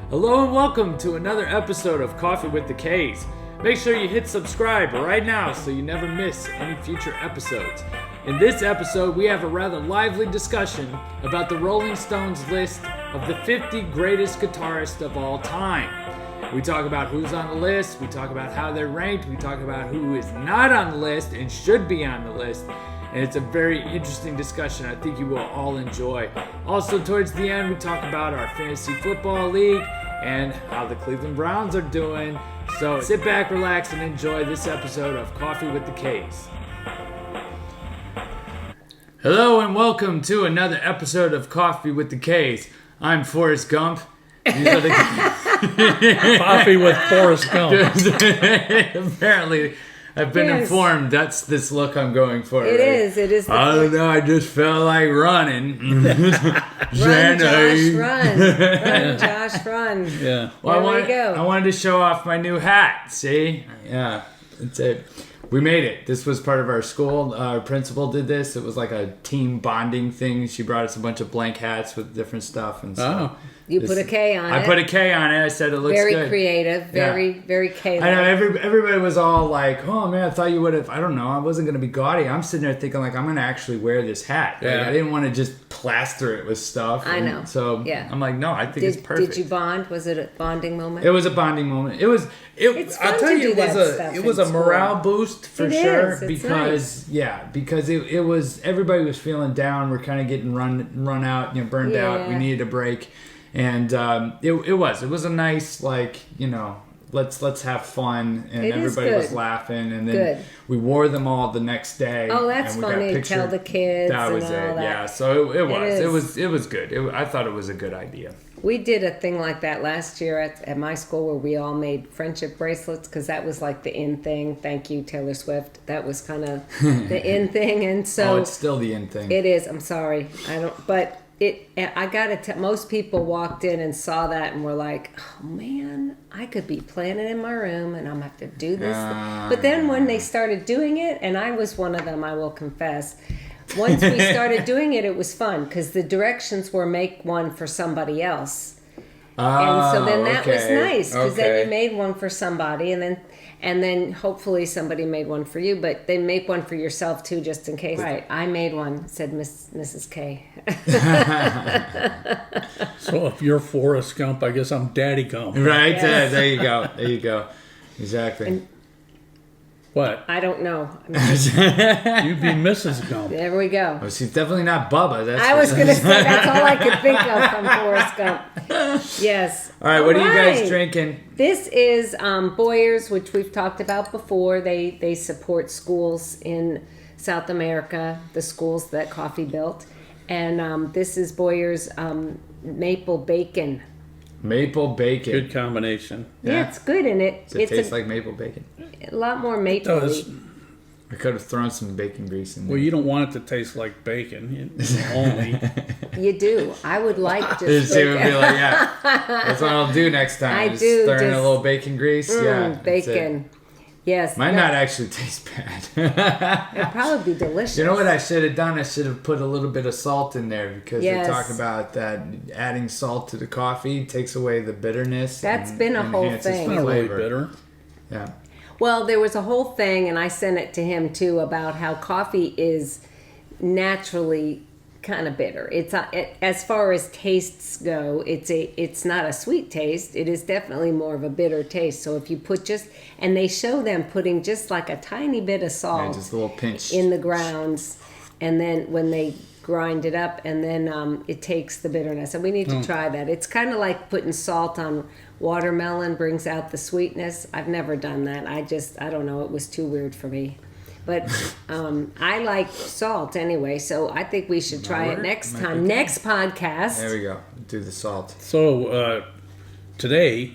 Hello and welcome to another episode of Coffee with the K's. Make sure you hit subscribe right now so you never miss any future episodes. In this episode, we have a rather lively discussion about the Rolling Stones list of the 50 greatest guitarists of all time. We talk about who's on the list, we talk about how they're ranked, we talk about who is not on the list and should be on the list. And it's a very interesting discussion I think you will all enjoy. Also, towards the end, we talk about our fantasy football league and how the Cleveland Browns are doing. So sit back, relax, and enjoy this episode of Coffee with the K's. Hello and welcome to another episode of Coffee with the K's. I'm Forrest Gump. These are the Coffee with Forrest Gump. Apparently, I've been informed that's this look I'm going for. It is. I don't know, I just felt like running. Run, Josh, run. Run, Josh, run. Yeah. Well, I wanted to show off my new hat, see? Yeah, that's it. We made it. This was part of our school. Our principal did this. It was like a team bonding thing. She brought us a bunch of blank hats with different stuff. And so You put a K on it. I put a K on it. I said it looks very good. Creative. Very K-like. I know everybody was all like, oh man, I thought you would have, I don't know, I wasn't going to be gaudy. I'm sitting there thinking like, I'm going to actually wear this hat. Yeah. Like, I didn't want to just plaster it with stuff. I know. So yeah. I'm like, no, I think it's perfect. Did you bond? Was it a bonding moment? It was a bonding moment. It's fun I'll tell to you, do that stuff it was in a morale school. boost for It sure. is. It's because nice. it was, everybody was feeling down. We're kind of getting run out, burned out. We needed a break. And it was a nice, like, let's have fun, and everybody was laughing, and then we wore them all the next day. Oh, that's and we funny. got Tell the kids. That was and all it. that. Yeah. So it was good. I thought it was a good idea. We did a thing like that last year at my school where we all made friendship bracelets because that was like the in thing. Thank you, Taylor Swift. That was kind of the in thing, and so it's still the in thing. It is. I'm sorry. But I gotta tell, most people walked in and saw that and were like, oh man, I could be playing it in my room and I'm gonna have to do this. But then when they started doing it, and I was one of them, I will confess, once we started doing it, it was fun because the directions were make one for somebody else. And so then that was nice because then you made one for somebody and then hopefully somebody made one for you, but they make one for yourself too, just in case. Right, I made one, said Mrs. K. So if you're Forrest Gump, I guess I'm Daddy Gump. Right, yes. There you go. Exactly. And what? I don't know. You'd be Mrs. Gump. There we go. Oh, she's definitely not Bubba. I was going to say, that's all I could think of from Forrest Gump. Yes. All right, what are you guys drinking? This is Boyer's, which we've talked about before. They support schools in South America, the schools that coffee built. And this is Boyer's Maple Bacon. Maple bacon. Good combination. Yeah, it's good in it. Does it taste like maple bacon? A lot more maple. It does. I could have thrown some bacon grease in there. Well, you don't want it to taste like bacon. Only. You do. I would like just bacon. Be like, yeah. That's what I'll do next time. I just do. Throw in a little bacon grease. Yeah. Bacon. Yes. Might not actually taste bad. It'd probably be delicious. You know what I should have done? I should have put a little bit of salt in there because they talk about that adding salt to the coffee takes away the bitterness. That's been a whole thing. It's not really bitter. Yeah. Well, there was a whole thing, and I sent it to him too, about how coffee is naturally kind of bitter. It's as far as tastes go, it's not a sweet taste. It is definitely more of a bitter taste. So if you put and they show them putting just like a tiny bit of salt, just a little pinch in the grounds, and then when they grind it up, and then it takes the bitterness. And we need to try that. It's kind of like putting salt on watermelon brings out the sweetness. I've never done that. I don't know. It was too weird for me. But I like salt anyway, so I think we should try it next time. Next podcast. There we go. Do the salt. So today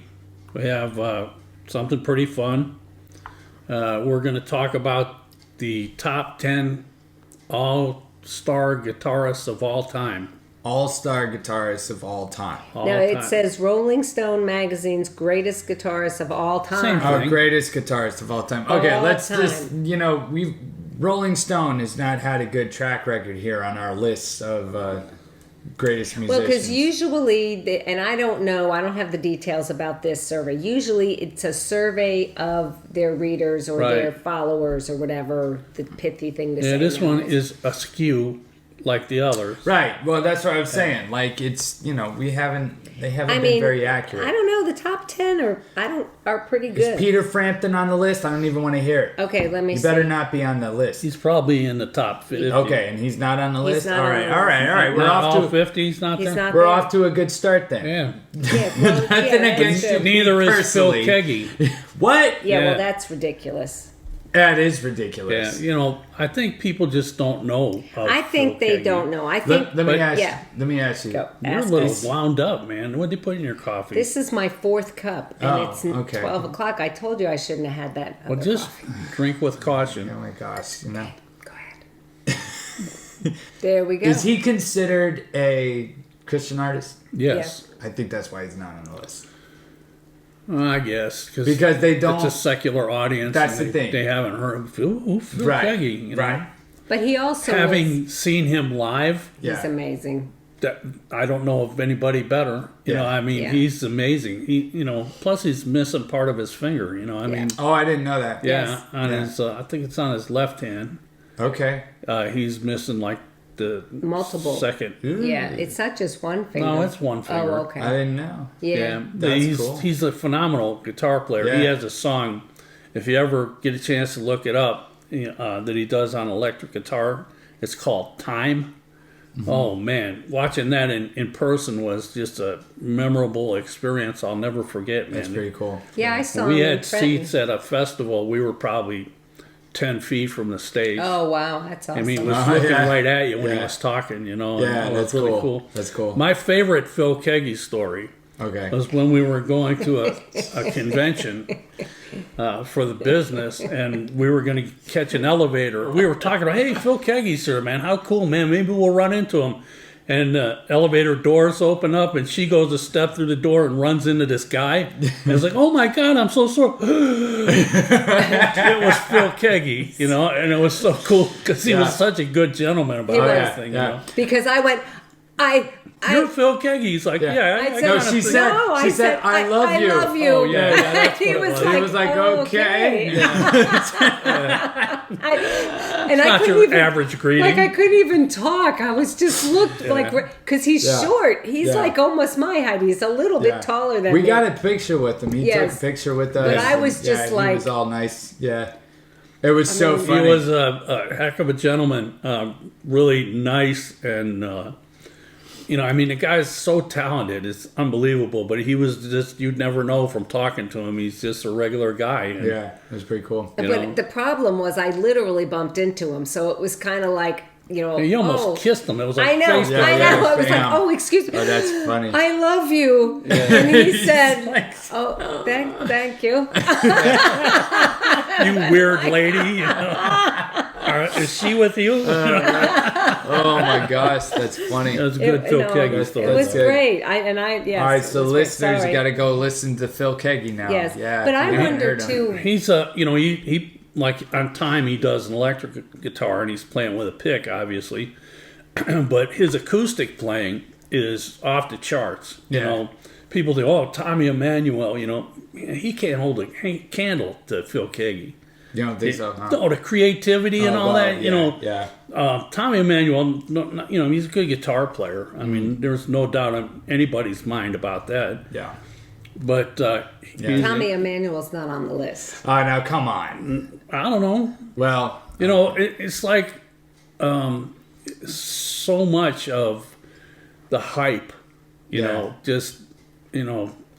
we have something pretty fun. We're going to talk about the top 10 all-star guitarists of all time. All-star guitarists of all time. It says Rolling Stone magazine's greatest guitarists of all time. Same thing. Greatest guitarist of all time. Okay, let's just, Rolling Stone has not had a good track record here on our lists of greatest musicians. Well, because usually, and I don't know, I don't have the details about this survey. Usually it's a survey of their readers or their followers or whatever, the pithy thing to say. Yeah, this one is askew like the others. Right. Well, that's what I was saying. Like, it's, they haven't been very accurate. I don't know, the top 10 are pretty good. Is Peter Frampton on the list? I don't even want to hear it. Okay, let me see. He better not be on the list. He's probably in the top 50. Okay, and he's not on the list? not All on right, the all right, all right. We're off to 50. He's not there. not We're there. off to a good start then. Yeah. Yeah, well, Nothing against that's you. true. Neither is Phil Personally. Keaggy. What? Yeah, Yeah. well, that's ridiculous. That is Yeah, ridiculous. I think people just don't know. Of I think Phil they Keaggy. don't know. I think Let me But- ask. yeah. Let me ask you. Go. You're a Ask little us. wound up, man. What did you put in your coffee? This is my 4th cup, and Oh, it's okay. 12 o'clock. I told you I shouldn't have had that. well, other just coffee. drink with caution. Oh my gosh, Go ahead. There we go. Is he considered a Christian artist? Yes. I think that's why he's not on the list. I guess. Because they don't. It's a secular audience. That's and the thing. They haven't heard of Phil Right. Keaggy. You know? Right. But he also Having seen him live, Yeah. he's amazing. that I don't know of anybody better. You know, Yeah. I mean, Yeah. he's amazing. Plus he's missing part of his finger. You know, I mean, Oh, I didn't know that. yeah, Yes. on Yeah. his. I think it's on his left hand. Okay. He's missing like the Multiple. second. Yeah, it's not just one finger. No, it's one finger. Oh, okay. I didn't know. yeah. That's he's cool. he's a phenomenal guitar player. He Yeah. has a song, if you ever get a chance to look it up, that he does on electric guitar. It's called Time. Mm-hmm. Oh man, watching that in person was just a memorable experience I'll never forget, man. That's pretty cool. Yeah, I saw We him in had Trenton. seats at a festival. We were probably 10 feet from the stage. Oh, wow. That's awesome. I mean, he was Oh, looking yeah. right at you when he Yeah. was talking, Yeah, and it was that's really cool. cool. That's cool. My favorite Phil Keaggy story Okay. was when we were going to a convention for the business, and we were going to catch an elevator. We were talking about, hey, Phil Keaggy's here, man. How cool, man. Maybe we'll run into him. And elevator doors open up, and she goes to step through the door and runs into this guy. And it's like, oh my God, I'm so sorry. It was Phil Keaggy, and it was so cool because he was such a good gentleman about He was. everything. Yeah. Because I went, You're Phil Keaggy. He's like, Yeah. I I said- got No, a she thing." said, no, she said, I love you. I love you. Oh, yeah, that's he what it was was. like, He was like, okay. And I Not couldn't your even, average greeting. like, I couldn't even talk. I was just looked like, because he's Yeah. short. He's Yeah. like almost my height. He's a little Yeah. bit taller than We me. got a picture with him. He took Yes. a picture with us. But I was and, just He like- was all nice. Yeah. It was so mean, funny. He was a heck of a gentleman, really nice, and the guy's so talented, it's unbelievable. But he was just, you'd never know from talking to him. He's just a regular guy. And, Yeah, it was pretty cool. you But know. the problem was I literally bumped into him. So it was kind of like, You almost kissed him. It was like I know, face to Yeah, I face. know. yeah, I was like, bam. oh, excuse me. Oh, that's funny. I love you. And he said, oh, thank you. You weird lady. Is she with you? Oh my gosh, that's funny. That was a good Phil Keaggy It story. was good. great. Yes, All right, so it was great. listeners, Sorry. you got to go listen to Phil Keaggy now. Yes, Yeah, but if I you haven't wonder heard him. too. He's he like on Time he does an electric guitar and he's playing with a pick, obviously, but his acoustic playing is off the charts. You Yeah. know, people think, oh, Tommy Emanuel, he can't hold a candle to Phil Keaggy. You don't think so, huh? Oh, the creativity and Oh, all wow, that, Yeah. Tommy Emanuel, he's a good guitar player. I mean, there's no doubt in anybody's mind about that. Yeah. But he's- Tommy Emanuel's not on the list. Oh, now come on. I don't know. Well, It's like so much of the hype, I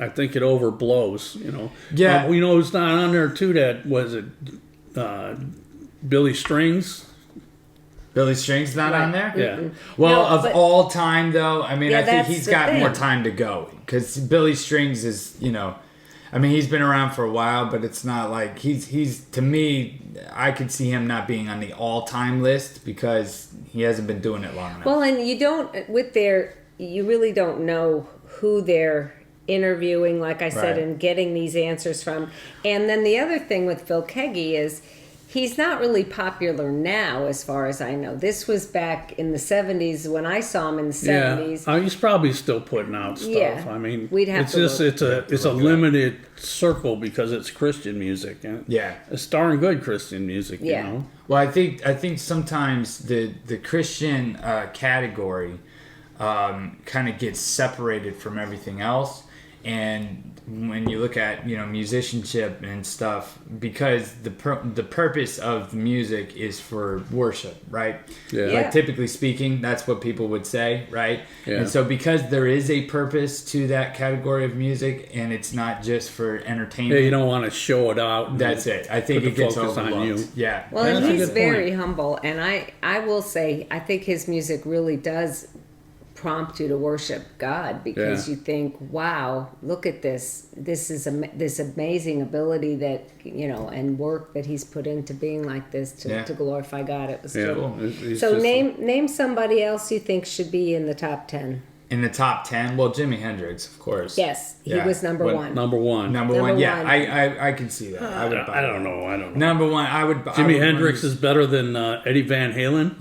think it overblows, Yeah. Who's not on there too, that was it, Billy Strings. Billy Strings not on there? Yeah. Well, No, of but- all time, though, I mean, Yeah, I think that's he's the got thing. more time to go. Because Billy Strings is, he's been around for a while, but it's not like he's to me, I could see him not being on the all-time list because he hasn't been doing it long enough. Well, and you really don't know who they're interviewing, like I said, Right. and getting these answers from. And then the other thing with Phil Keaggy is He's not really popular now, as far as I know. This was back in the 70s when I saw him in the 70s. Yeah, he's probably still putting out stuff. Yeah. I mean, We'd have it's to just look. it's a limited circle because it's Christian music, and Yeah. it's darn good Christian music. Yeah. You know, Well, I think sometimes the Christian category kind of gets separated from everything else, and when you look at musicianship and stuff, because the purpose of the music is for worship, right? Yeah. Yeah. Like typically speaking, that's what people would say, right? Yeah. And so because there is a purpose to that category of music, and it's not just for entertainment. yeah, you don't want to show it out. and That's it. I think put it the gets focus on overlooked. you. Yeah. Well, That's and a he's good very point. humble, and I will say I think his music really does prompt you to worship God, because Yeah. you think, wow, look at this this amazing ability that and work that he's put into being like this to glorify God. It was Yeah. cool. It's So just- name somebody else you think should be in the top 10. In the top 10, well, Jimi Hendrix, of course. Yes, he Yeah. was number What- one. number one. Number Number one, yeah, one. I can see that. I would buy I that. don't know. I don't know. Number one, I would. Jimi Hendrix is better than Eddie Van Halen.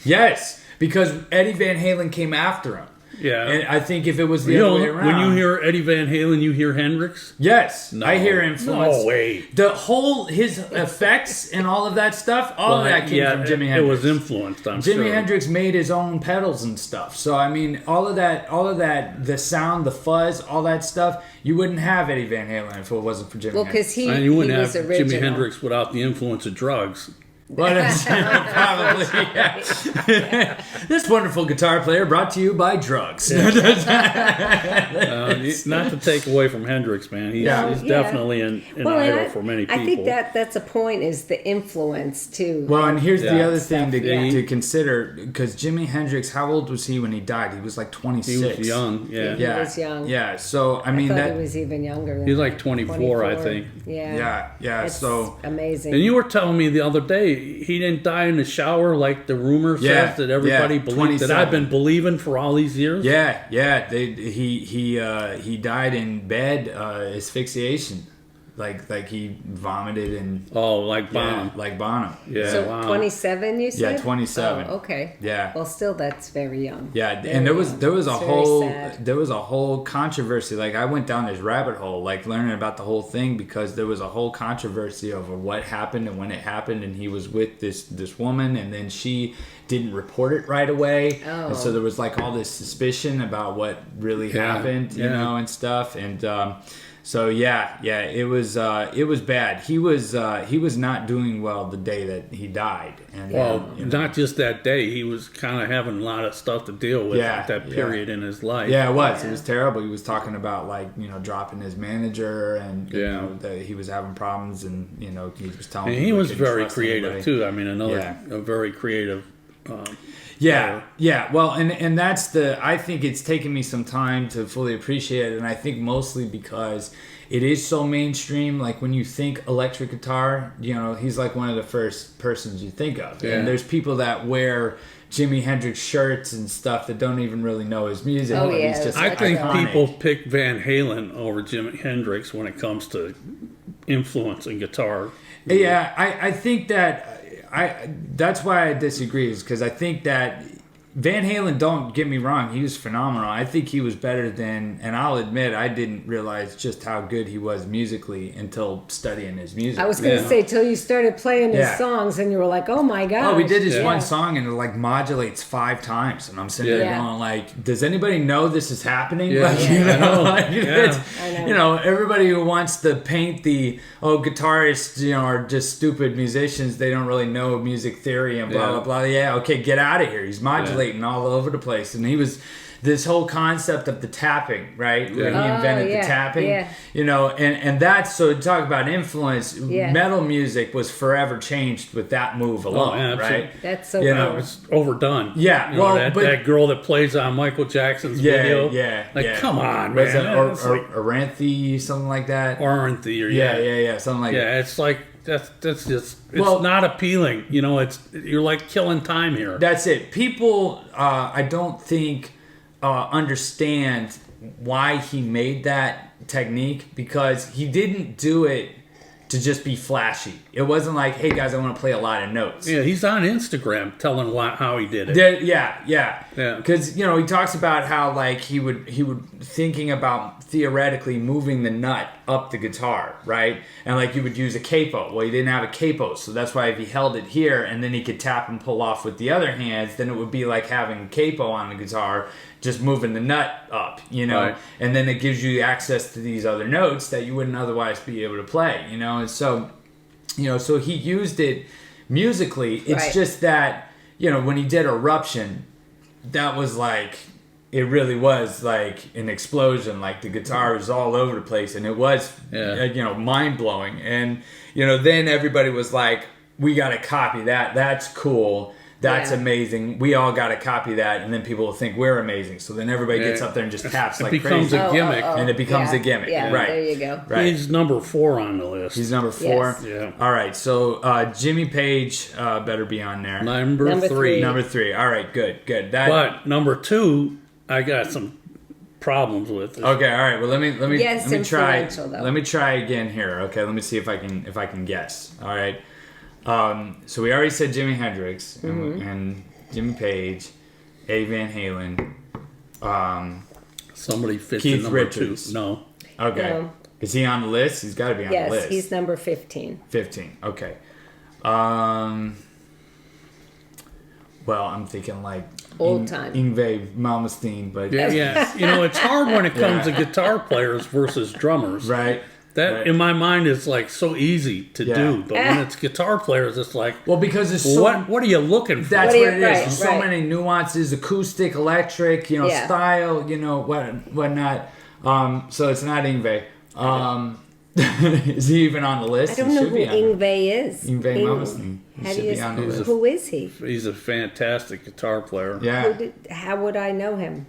Yes, because Eddie Van Halen came after him. Yeah. And I think if it was the You other know, way around, when you hear Eddie Van Halen, you hear Hendrix. yes, No. I hear influence. No way. The whole his effects and all of that stuff, all of that came from Jimi Hendrix. It was influenced. I'm Jimi sure. Hendrix made his own pedals and stuff. So I mean, all of that, the sound, the fuzz, all that stuff, you wouldn't have Eddie Van Halen if it wasn't for Jimi Well, Hendrix. because And you wouldn't he was have original. Jimi Hendrix without the influence of drugs. Well, that's probably. Yeah. This wonderful guitar player brought to you by drugs. Not to take away from Hendrix, man. He's, Yeah. he's Yeah. definitely an Well, idol and for many people. I think that's a point, is the influence too. Well, and here's the Yeah. other thing to, Yeah. to consider, because Jimi Hendrix, how old was he when he died? He was like 26. he was young. Yeah. He was young. Yeah, so I mean I thought that. he was even younger than He's like that. 24, I think. Yeah. Yeah. It's So amazing. And you were telling me the other day he didn't die in the shower like the rumor Yeah, says that everybody yeah, believes, that 27. I've been believing for all these years. yeah. He died in bed, asphyxiation, like he vomited and Oh, like Bonham. like Bonham. Yeah. So wow. 27, you said? 27. Oh, okay. Yeah. Well, still, that's very young. Yeah, Very and there was young. a It's very whole sad. there was a whole controversy. Like I went down this rabbit hole, like learning about the whole thing, because there was a whole controversy over what happened and when it happened. And he was with this woman, and then she didn't report it right away, and so Oh. there was like all this suspicion about what really Yeah, happened, you yeah. know, and stuff. And so it was bad. He was not doing well the day that he died, and Well, you know. not just that day. He was kind of having a lot of stuff to deal with Yeah, at that yeah. period in his life. Yeah, it was. Yeah. It was terrible. He was talking about dropping his manager, and you Yeah. know, that he was having problems, and he was telling. And people he was couldn't very trust creative anybody. too. I mean, Yeah. a very creative. Yeah. Well, and that's I think it's taken me some time to fully appreciate it, and I think mostly because it is so mainstream. Like when you think electric guitar, he's like one of the first persons you think of. Yeah. And there's people that wear Jimi Hendrix shirts and stuff that don't even really know his music. Oh, but yeah, he's just I think iconic. people pick Van Halen over Jimi Hendrix when it comes to influence in guitar. Yeah, I think that that's why I disagree, is because I think that Van Halen, don't get me wrong, he was phenomenal. I think he was better than, and I'll admit I didn't realize just how good he was musically until studying his music. I was going to Yeah. say, till you started playing his Yeah. songs, and you were like, oh my gosh. Oh, we did this Yeah. one song and it like modulates 5 times, and I'm sitting there Yeah. going like, does anybody know this is happening? Yeah. Like, I know. like, Yeah. I know. Everybody who wants to paint guitarists, are just stupid musicians. They don't really know music theory and blah Yeah. blah blah. Yeah, okay, get out of here. He's modulating all over the place, and he was. This whole concept of the tapping, right? Where he Yeah. invented yeah, the tapping, yeah. and that's, so to talk about influence, Yeah. metal music was forever changed with that move alone, absolutely. right? That's so You know, cool. It's overdone. Yeah, You know, well, that, but- that girl that plays on Michael Jackson's video. Like, come on, Was man. it It's like Aranthe, something like that? Oranthe or Yeah, something like that. Yeah, it's like that's just it's Well- not appealing. You're like killing time here. That's it. People, I don't think understand why he made that technique, because he didn't do it to just be flashy. It wasn't like, hey guys, I want to play a lot of notes. Yeah, he's on Instagram telling how he did it. Yeah. Because he talks about how like he would thinking about theoretically moving the nut up the guitar, right? And like you would use a capo. Well, he didn't have a capo, so that's why if he held it here and then he could tap and pull off with the other hands, then it would be like having a capo on the guitar, just moving the nut up, Right. And then it gives you access to these other notes that you wouldn't otherwise be able to play, And so, so he used it musically. It's Right. just that, when he did Eruption, that was like, it really was like an explosion. Like the guitar was all over the place, and it was, mind blowing. And then everybody was like, "We got to copy that. That's cool. That's amazing. We all got to copy that." And then people will think we're amazing. So then everybody gets up there and just taps like crazy. It becomes a gimmick. And it becomes a gimmick. Yeah, Right. there you go. Right. He's number 4 on the list. He's number 4. Yes. Yeah. All right. So Jimmy Page better be on there. Number 3. Number 3. All right. Good. But number 2, I got some problems with. Okay, all right. Well, let me try. influential, though. Let me try again here. Okay, let me see if I can guess. All right. So we already said Jimi Hendrix and Jimmy Page, Van Halen. Somebody fits Kieth in number Richards. 2. No. Okay. No. Is he on the list? He's got to be on the Yes, list. he's number 15. 15. Okay. Well, I'm thinking like Old time. Yngwie Malmsteen, but Yeah. It's hard when it comes to guitar players versus drummers. right. That Right. in my mind is like so easy to do, but when it's guitar players, it's like, Well, because there's so what are you looking for? That's what it is. Right, There's so right. many nuances: acoustic, electric, Yeah. style, whatnot. So it's not Yngwie. Is he even on the list? I don't He know should who be on there. Yngwie is. Yngwie Malmsteen. He How should do you, be on the list. who is he? He's a fantastic guitar player. Yeah. How would I know him?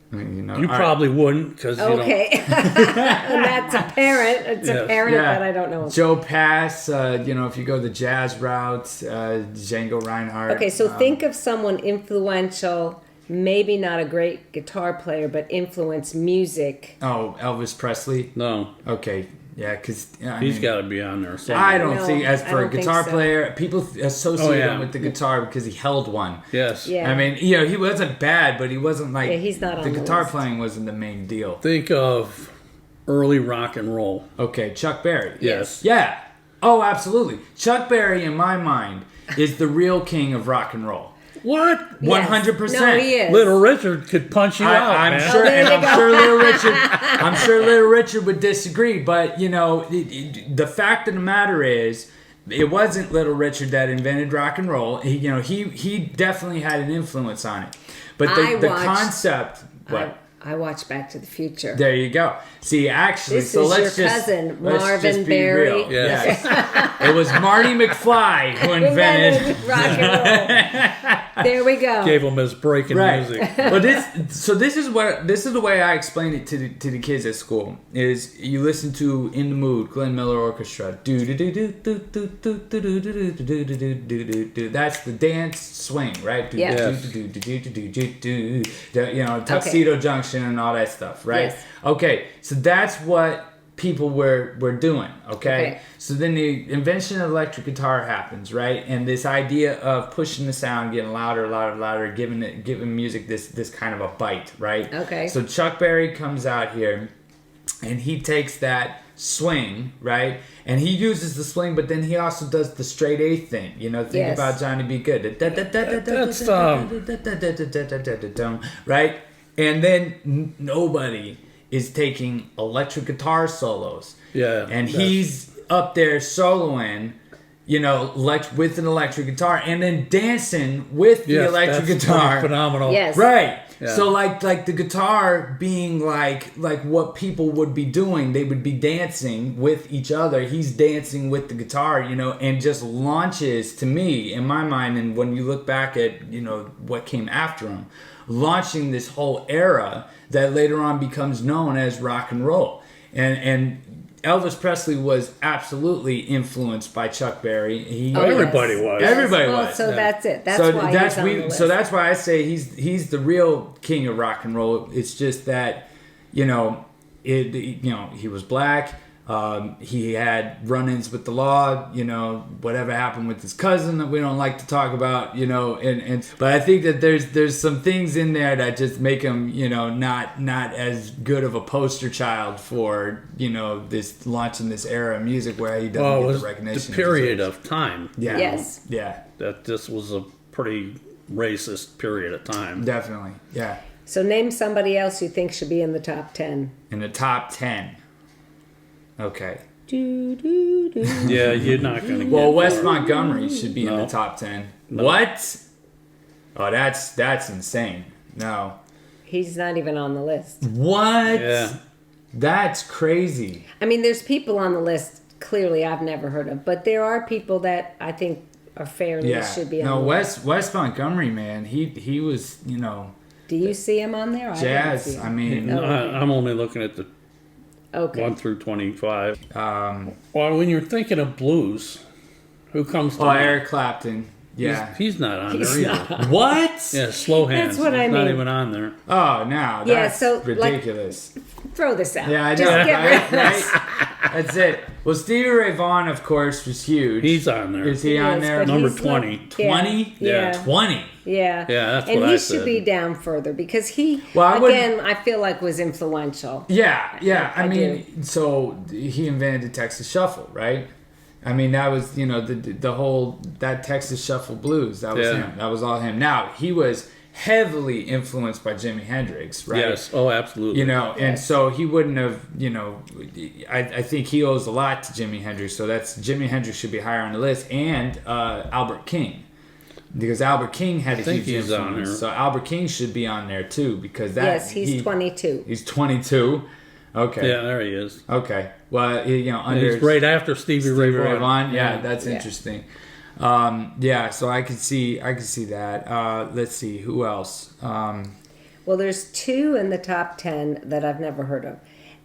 You all right. probably wouldn't because Okay. And that's apparent. It's Yes. apparent Yeah. that I don't know him. Joe Pass, if you go the jazz route, Django Reinhardt. Okay, so think of someone influential, maybe not a great guitar player, but influenced music. Oh, Elvis Presley. No, Okay, yeah, because he's got to be on there. somewhere. I don't No, think, as I for a don't think guitar so. player, people associate Oh, yeah. him with the guitar because he held one. Yes. Yeah. I mean, he wasn't bad, but he wasn't like Yeah, he's not on the the guitar list. playing wasn't the main deal. Think of early rock and roll. Okay, Chuck Berry. Yes. Yeah. Oh, absolutely. Chuck Berry, in my mind, is the real king of rock and roll. What? 100%. No, he is. Little Richard could punch you out, I'm man. sure, there and you I'm go. sure Little Richard would disagree. But the fact of the matter is, it wasn't Little Richard that invented rock and roll. He definitely had an influence on it. But the concept, what? I watch Back to the Future. There you go. See, actually, This so is let's your just cousin, let's Marvin just be Berry. real. Yes. It was Marty McFly who invented. rock and roll. There we go. Gave him his breaking music. But this is the way I explain it to the kids at school is you listen to In the Mood, Glenn Miller Orchestra. Do do do do do do do do do do do do do do do. That's the dance swing, right? Do, Yeah. do, do, do, do, do, do, do, do. Tuxedo Junction and all that stuff, right? Yes. Okay, so that's what people were doing, okay? Okay. So then the invention of electric guitar happens, right? And this idea of pushing the sound, getting louder, giving music this kind of a bite, right? Okay. So Chuck Berry comes out here and he takes that swing, right? And he uses the swing, but then he also does the straight A thing. Think Yes. about Johnny B. Good. That's, Right? And then nobody is taking electric guitar solos. Yeah. And that's- he's up there soloing, with an electric guitar and then dancing with the Yes, electric that's guitar. phenomenal. Yes. Right. Yeah. So like the guitar being like what people would be doing, they would be dancing with each other. He's dancing with the guitar, and just launches, to me, in my mind, and when you look back at, what came after him, launching this whole era that later on becomes known as rock and roll. And Elvis Presley was absolutely influenced by Chuck Berry. Everybody was. Everybody Well, was. so that's it. That's So why that's he's on the list. so that's why I say he's the real king of rock and roll. It's just that he was black. He had run-ins with the law, whatever happened with his cousin that we don't like to talk about, but I think that there's some things in there that just make him, not as good of a poster child for, this launching this era of music where he doesn't get the recognition. The period of time. Yeah. Yes. Yeah. That this was a pretty racist period of time. Definitely. Yeah. So name somebody else you think should be in the top 10. In the top 10. Okay. Yeah, you're not going to get Well, Wes Montgomery should be in No. the top 10. No. What? Oh, that's insane. No. He's not even on the list. What? Yeah. That's crazy. I mean, there's people on the list clearly I've never heard of, but there are people that I think are fairly Yeah. should be on No, the list. Wes Montgomery, man, he was, Do you see him on there? I don't see jazz. him. I mean, Oh. I'm only looking at the Okay. 1 through 25. um, Well, when you're thinking of blues, who comes to oh, mind? Eric Clapton. Yeah. He's not on He's there either. not. What? Yeah, Slow Hands. That's what I He's not mean. even on there. Oh, no. Yeah, That's so, like- ridiculous. Throw this out. Yeah, I know. Just get rid of Right? this. That's it. Well, Stevie Ray Vaughn, of course, was huge. He's on there. Is he on Yes, there? but Number he's 20. like- 20? Yeah. 20. Yeah. Yeah, that's and what he I should said. be down further because he, Well, I wouldn't- again, I feel like was influential. Yeah. I I mean, so he invented the Texas Shuffle, right? I mean, that was, the whole, that Texas Shuffle blues, that was Yeah. him. That was all him. Now, he was heavily influenced by Jimi Hendrix, right? Yes. Oh, absolutely. And Yes. so he wouldn't have, I think he owes a lot to Jimi Hendrix. So Jimi Hendrix should be higher on the list. And Albert King. Because Albert King had a think huge he's on influence. there. So Albert King should be on there too. Because Yes, he's 22. He's 22. Okay. Yeah, there he is. Okay. Well, under He's right after Stevie Ray Ray Vaughan. Vaughn. Yeah, that's Yeah. interesting. So I could see that. Let's see who else. Well, there's 2 in the top 10 that I've never heard of.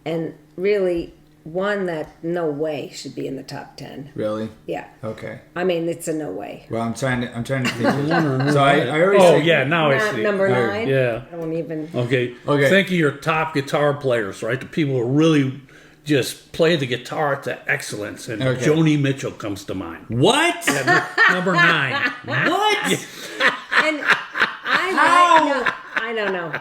And really, one that no way should be in the top 10. Really? Yeah. Okay. I mean, it's a no way. Well, I'm trying to think. wondering So who I that is. already Oh, said- yeah, now I Not see. number All 9. Yeah. I don't even. Okay. Okay. Think of your top guitar players, right? The people who really just play the guitar to excellence. And Okay. Joni Mitchell comes to mind. What? Number 9. What? And I don't know.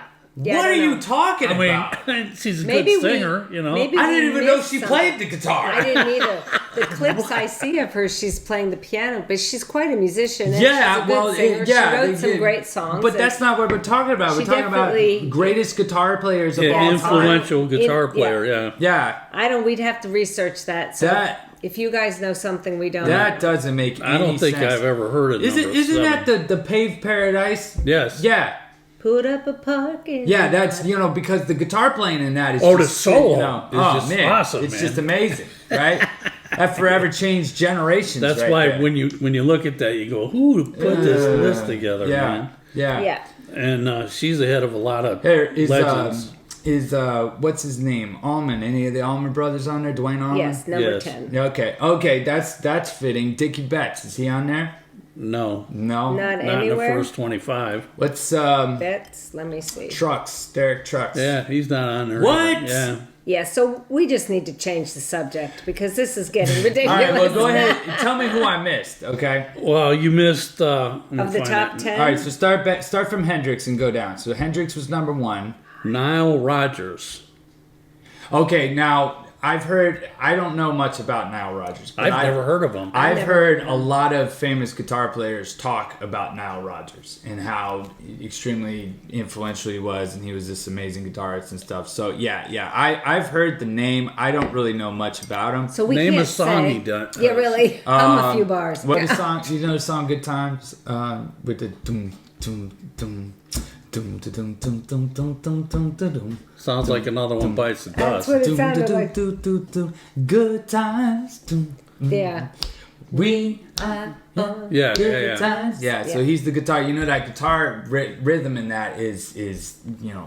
Yeah, What I are don't you know. talking I about? mean, she's a Maybe good singer, maybe I we didn't even know missed she something. played the guitar. I didn't either. The clips I see of her, she's playing the piano, but she's quite a musician. And Yeah, she's a good well, singer. yeah, she wrote they some did. great songs. But and that's not what we're talking about. We're She talking about definitely- greatest guitar players of all Yeah, time. influential guitar Yeah. player, yeah. Yeah, I don't. We'd have to research that. So That- if you guys know something we don't, that doesn't make any I don't think sense. I've ever heard of Isn't number 7. that the Paved Paradise? Yes. Yeah. put up a parking. Yeah, lot. that's because the guitar playing in that is Oh, the just, solo is oh just man, awesome, it's man. just amazing, right? That forever changed generations. That's right why there. when you look at that, you go, who put this list together, man? yeah. Yeah. And she's ahead of a lot of Here is legends. what's his name? Allman. Any of the Allman brothers on there? Duane Allman. Yes, number Yes. 10. Yeah, okay, that's fitting. Dickie Betts, is he on there? No, No. Not not in the anywhere. first 25. What's Bets. Let me see. Trucks? Derek Trucks. Yeah, he's not on there. What? Yeah. Yeah, so we just need to change the subject because this is getting All ridiculous. right, well, go ahead. Tell me who I missed. Okay. Well, you missed Of the top 10. All right, so start from Hendrix and go down. So Hendrix was number 1. Nile Rodgers. Okay, now I don't know much about Nile Rodgers. But I've never heard of him. I've never heard heard of a lot of famous guitar players talk about Nile Rodgers and how extremely influential he was, and he was this amazing guitarist and stuff. So yeah, I've heard the name. I don't really know much about him. So we Name can't a song say, he done- Yeah, really. I'm a few bars. What the song? Do you know the song "Good Times" with the dum dum dum dum dum dum dum dum dum dum dum. Sounds like another one bites the That's dust. what it Dum, sounded dum, like. dum, dum, dum. Good times. Dum. Yeah. We Yeah, good yeah. times. Yeah, so Yeah. he's the guitar. You know that guitar rhythm in that is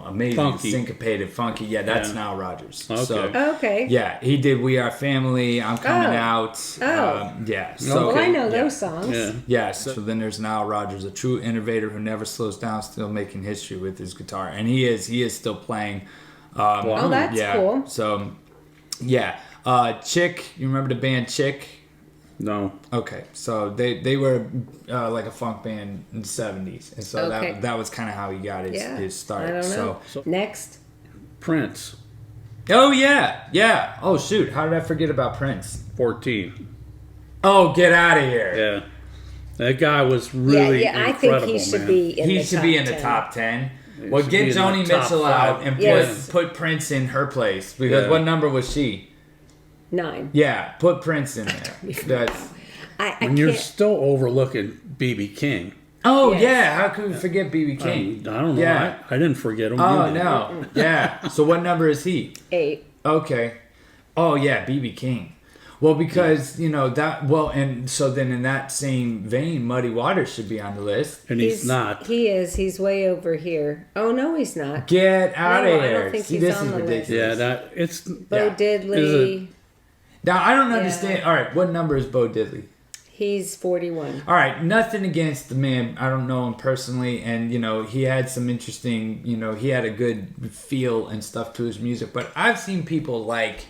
amazing, Funky. syncopated, funky. Yeah, that's Yeah. Nile Rodgers. Okay. So Okay. yeah, he did "We Are Family." I'm coming Oh. out. Oh. Yeah. So Well, I know yeah. those songs. Yeah. Yeah, so then there's Nile Rodgers, a true innovator who never slows down, still making history with his guitar, and he is still playing. Oh, that's yeah. cool. So, yeah, Chick, you remember the band Chick? No. Okay, so they were like a funk band in the 70s, and so that was kind of how he got his start. I don't know. So Next. Prince. oh yeah. Oh shoot, how did I forget about Prince? 14. Oh, get out of here. Yeah. That guy was really I incredible, think he should man. be in He the should top be in the 10. top 10. He Well, should get be in the Joni top Mitchell 5. out and Yes. put Prince in her place. Because Yeah. what number was she? 9. Yeah, put Prince in there. That's. I And you're can't. still overlooking B.B. King. Oh Yes. yeah, how could we forget B.B. King? I don't know. Yeah. I didn't forget him. Oh You did. no. Yeah. So what number is he? 8. Okay. Oh yeah, B.B. King. Well, because and so then in that same vein, Muddy Waters should be on the list. And he's not. He is. He's way over here. Oh no, he's not. Get out No, of I here! don't think See, he's this on is the list. ridiculous. Yeah, it's Bo Yeah. Diddley. Now I don't understand. All right, what number is Bo Diddley? He's 41. All right, nothing against the man. I don't know him personally, and he had some interesting. He had a good feel and stuff to his music. But I've seen people like.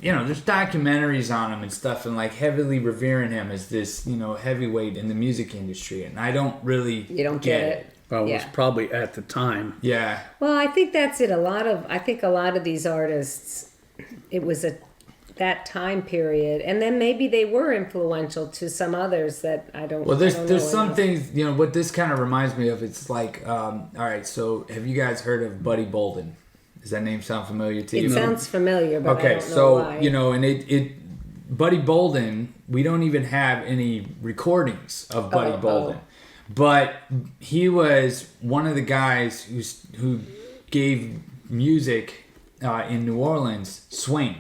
There's documentaries on him and stuff, and like heavily revering him as this, heavyweight in the music industry, and I don't really. You don't get it. well, it was Yeah. probably at the time. Yeah. Well, I think that's it. I think a lot of these artists, it was that time period, and then maybe they were influential to some others that I don't. Well, I there's don't there's know some enough. things. What this kind of reminds me of. It's like, all right. So, have you guys heard of Buddy Bolden? Does that name sound familiar to you? It sounds familiar, but I Okay, don't know so why. and it Buddy Bolden, we don't even have any recordings of Buddy Bolden, but he was one of the guys who gave music in New Orleans swing.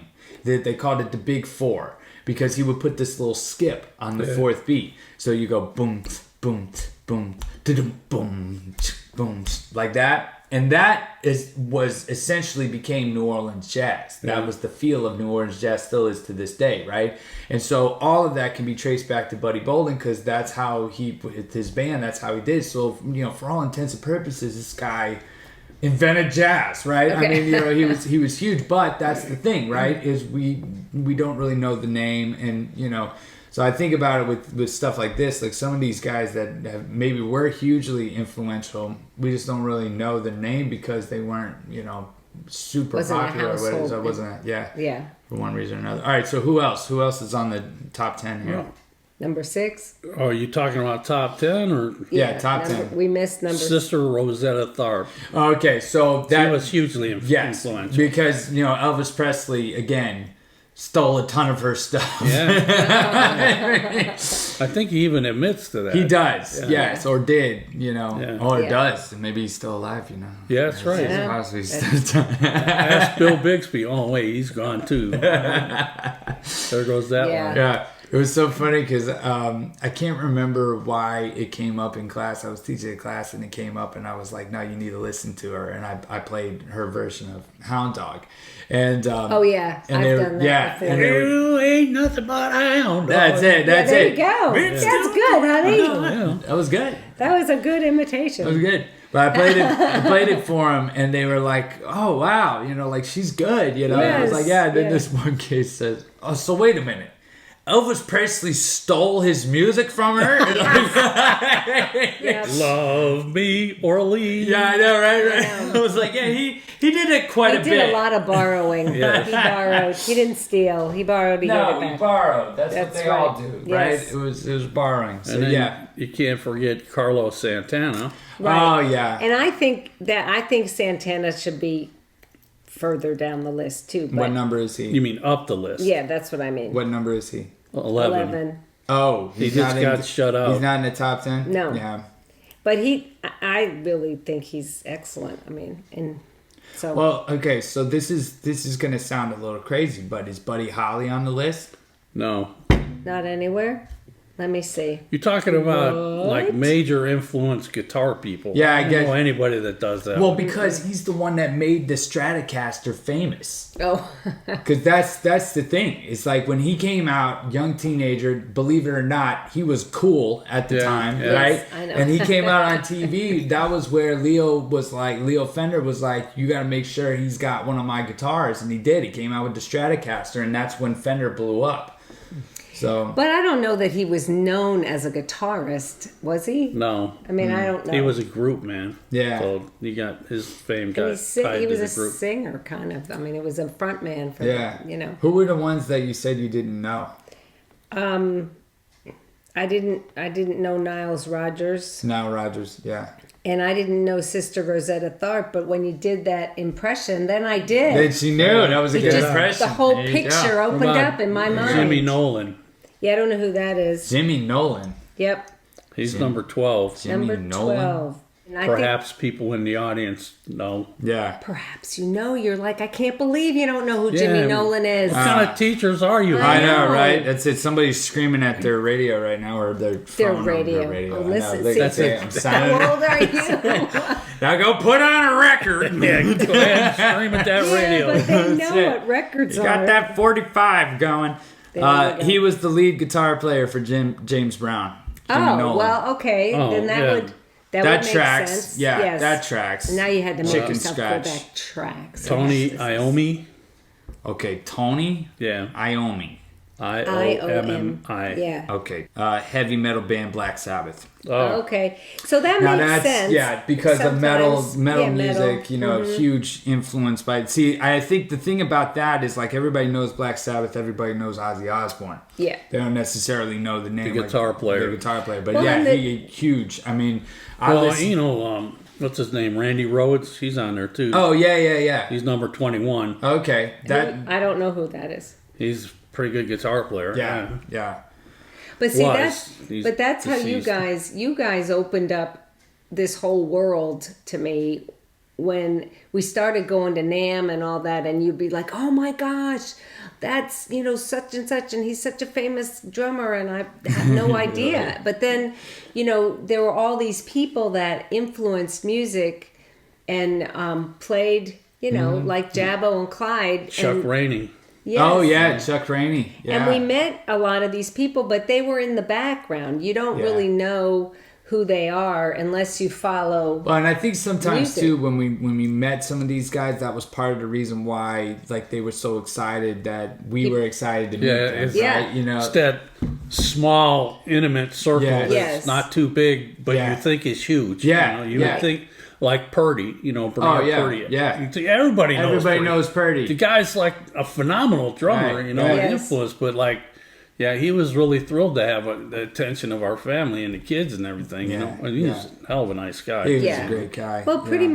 They called it the Big Four because he would put this little skip on the fourth beat. So you go boom, boom, boom, boom, boom, boom, like that. And that was essentially became New Orleans jazz. That was the feel of New Orleans jazz, still is to this day, right? And so all of that can be traced back to Buddy Bolden because that's how with his band, that's how he did. So for all intents and purposes, this guy invented jazz, right? Okay. I mean, he was huge, but that's the thing, right? Is we don't really know the name, and So I think about it with stuff like this, like some of these guys that maybe were hugely influential, we just don't really know the name because they weren't, super Wasn't a popular. household. So it wasn't, Yeah. for one reason or another. All right, so who else? Who else is on the top 10 here? Well, Number 6. Oh, are you talking about top 10 or Yeah, top 10. We missed number. Sister Rosetta Tharpe? Okay, so That that was hugely yes, influential. because Elvis Presley again stole a ton of her stuff. Yeah. I think he even admits to that. He does, Yeah. yes, or did, or Yeah. does. Maybe he's still alive, Yeah, that's right. Yeah. Possibly still Ask Bill Bixby. Oh, wait, he's gone too. There goes that Yeah. one. Yeah, it was so funny because I can't remember why it came up in class. I was teaching a class and it came up, and I was like, "No, you need to listen to her." And I played her version of Hound Dog, and Oh yeah, and I've they were- done that yeah, before. and they were- You ain't nothing but a hound dog. that's it. That's there it. you go. Vince That's good, honey. Yeah. That was good. That was a good That was imitation. good. But I played it. I played it for them, and they were like, "Oh wow, like she's good." And I was Yes, like, "Yeah." And then yeah. this one kid says, "Oh, so wait a minute." Elvis Presley stole his music from her? Yeah. Love me or leave. Yeah, I know, right? Yeah. I was like, yeah, he did it quite He a did bit. a lot of borrowing. Yeah. He borrowed. He didn't steal. He borrowed to get No, it he back. borrowed. That's what That's they all right. do, right? Yes. It was borrowing. So And then yeah. you can't forget Carlos Santana. Right. Oh yeah. And I think Santana should be further down the list too. But What number is he? You mean up the list? yeah, that's what I mean. What number is he? 11. Oh, He he's just not got in, shut out. He's not in the top 10? No. Yeah. But I really think he's excellent. I mean, and so Well, okay, so this is going to sound a little crazy, but is Buddy Holly on the list? No. not anywhere. Let me see. You're talking about like major influence guitar people. Yeah, I don't guess. know anybody that does that. Well, because he's the one that made the Stratocaster famous. Oh. Because that's the thing. It's like when he came out, young teenager, believe it or not, he was cool at the time, right? Yes, I know. And he came out on TV. That was where Leo Fender was like, you got to make sure he's got one of my guitars. And he did. He came out with the Stratocaster, and that's when Fender blew up. So, But I don't know that he was known as a guitarist, was he? No. I mean, I don't know. He was a group, man. Yeah. So he got his fame got he tied was to a the group. singer, kind of. I mean, it was a front man for yeah. you know. Who were the ones that you said you didn't know? I didn't know Niles Rodgers, Nile Rodgers, yeah. and I didn't know Sister Rosetta Tharpe. But when you did that impression, then I did. Then she knew. That was a good Just impression. the whole There you picture go. opened up in my mind. Jimmy Nolan. Yeah, I don't know who that is. Jimmy Nolan. Yep, He's number 12. Jimmy number Nolan? 12. And I think Perhaps people in the audience know. Yeah. perhaps you're like, I can't believe you don't know who Yeah. Jimmy Nolan is. What kind of teachers are you? I know, know. right? That's it. Somebody's screaming at their radio right now, or their phone. radio. Their radio. Oh, I know. listen, Look, see, that's it. I'm signing How it. old are you? Now go put on a record. Yeah, go ahead and scream at that Yeah, radio. but they That's know it. what records You are. got that 45 going. There you go. He was the lead guitar player for James Brown. Jimmy Oh, Nolan. well, okay. Oh, then that yeah. would that make tracks. sense. Yeah, Yes. that tracks. And now you had to make Chicken yourself scratch. go back tracks. Tony Yes. Iommi. Okay, Tony Yeah. Iommi. Iommi. Yeah. Okay, heavy metal band Black Sabbath. Oh, Okay. So that Now makes that's sense. because of metal Sometimes, music, metal. huge influence by it. See, I think the thing about that is like everybody knows Black Sabbath, everybody knows Ozzy Osbourne. Yeah. They don't necessarily know the name The guitar player. The guitar player, but Well, yeah, and the- he huge. I mean, well, what's his name? Randy Rhoads. He's on there too. Oh yeah. He's number 21. Okay, that I don't know who that is. He's a pretty good guitar player. yeah. But see, He's that's how you guys opened up this whole world to me when we started going to NAMM and all that, and you'd be like, oh my gosh, that's, such and such, and he's such a famous drummer, and I had no idea. But then, there were all these people that influenced music and played, like Jabbo and Clyde. Chuck and, Rainey. yes. Oh yeah, Chuck Rainey. Yeah. And we met a lot of these people, but they were in the background. You don't Yeah. really know who they are unless you follow. Well, and I think sometimes music. too, when we met some of these guys, that was part of the reason why like they were so excited that we were excited to meet Yeah, them. it's- Yeah. It's that small, intimate circle Yeah. that's Yes. not too big, but Yeah. you think is huge. Yeah, You yeah. would think like Purdy, Bernard Oh, yeah, Purdy. yeah. You think everybody knows Everybody Purdy. knows The Purdy. guy's like a phenomenal drummer, Right, and right. Yes. influence, but like, yeah, he was really thrilled to have the attention of our family and the kids and everything, Yeah, And he was yeah. a hell of a nice guy. He was Yeah. a great guy. Well, pretty Yeah.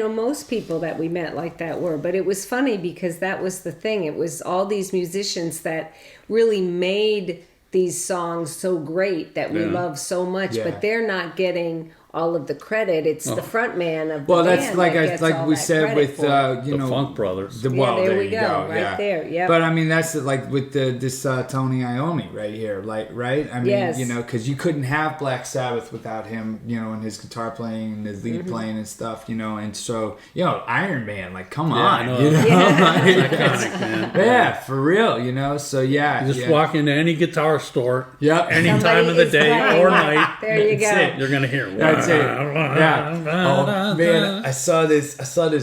much, most people that we met like that were. But it was funny because that was the thing. It was all these musicians that really made these songs so great that we Yeah. love so much, Yeah. but they're not getting all of the credit. It's the front man of the Well, that's band like that I gets like all we that said credit with for it. The Funk Brothers. Yeah, there there we you go, right yeah. there, yep. But I mean, that's like with this Tony Iommi right here, like right. I mean, Yes. because you couldn't have Black Sabbath without him, and his guitar playing and his Mm-hmm. lead playing and stuff, and so Iron Man, like come I on, know. Like, Iconic, man. yeah, for real, so yeah, You just yeah. walk into any guitar store, Yep. any Somebody time of the is day playing. or night, There you That's go. it. you're gonna hear. That's it. Yeah. Oh man, I saw this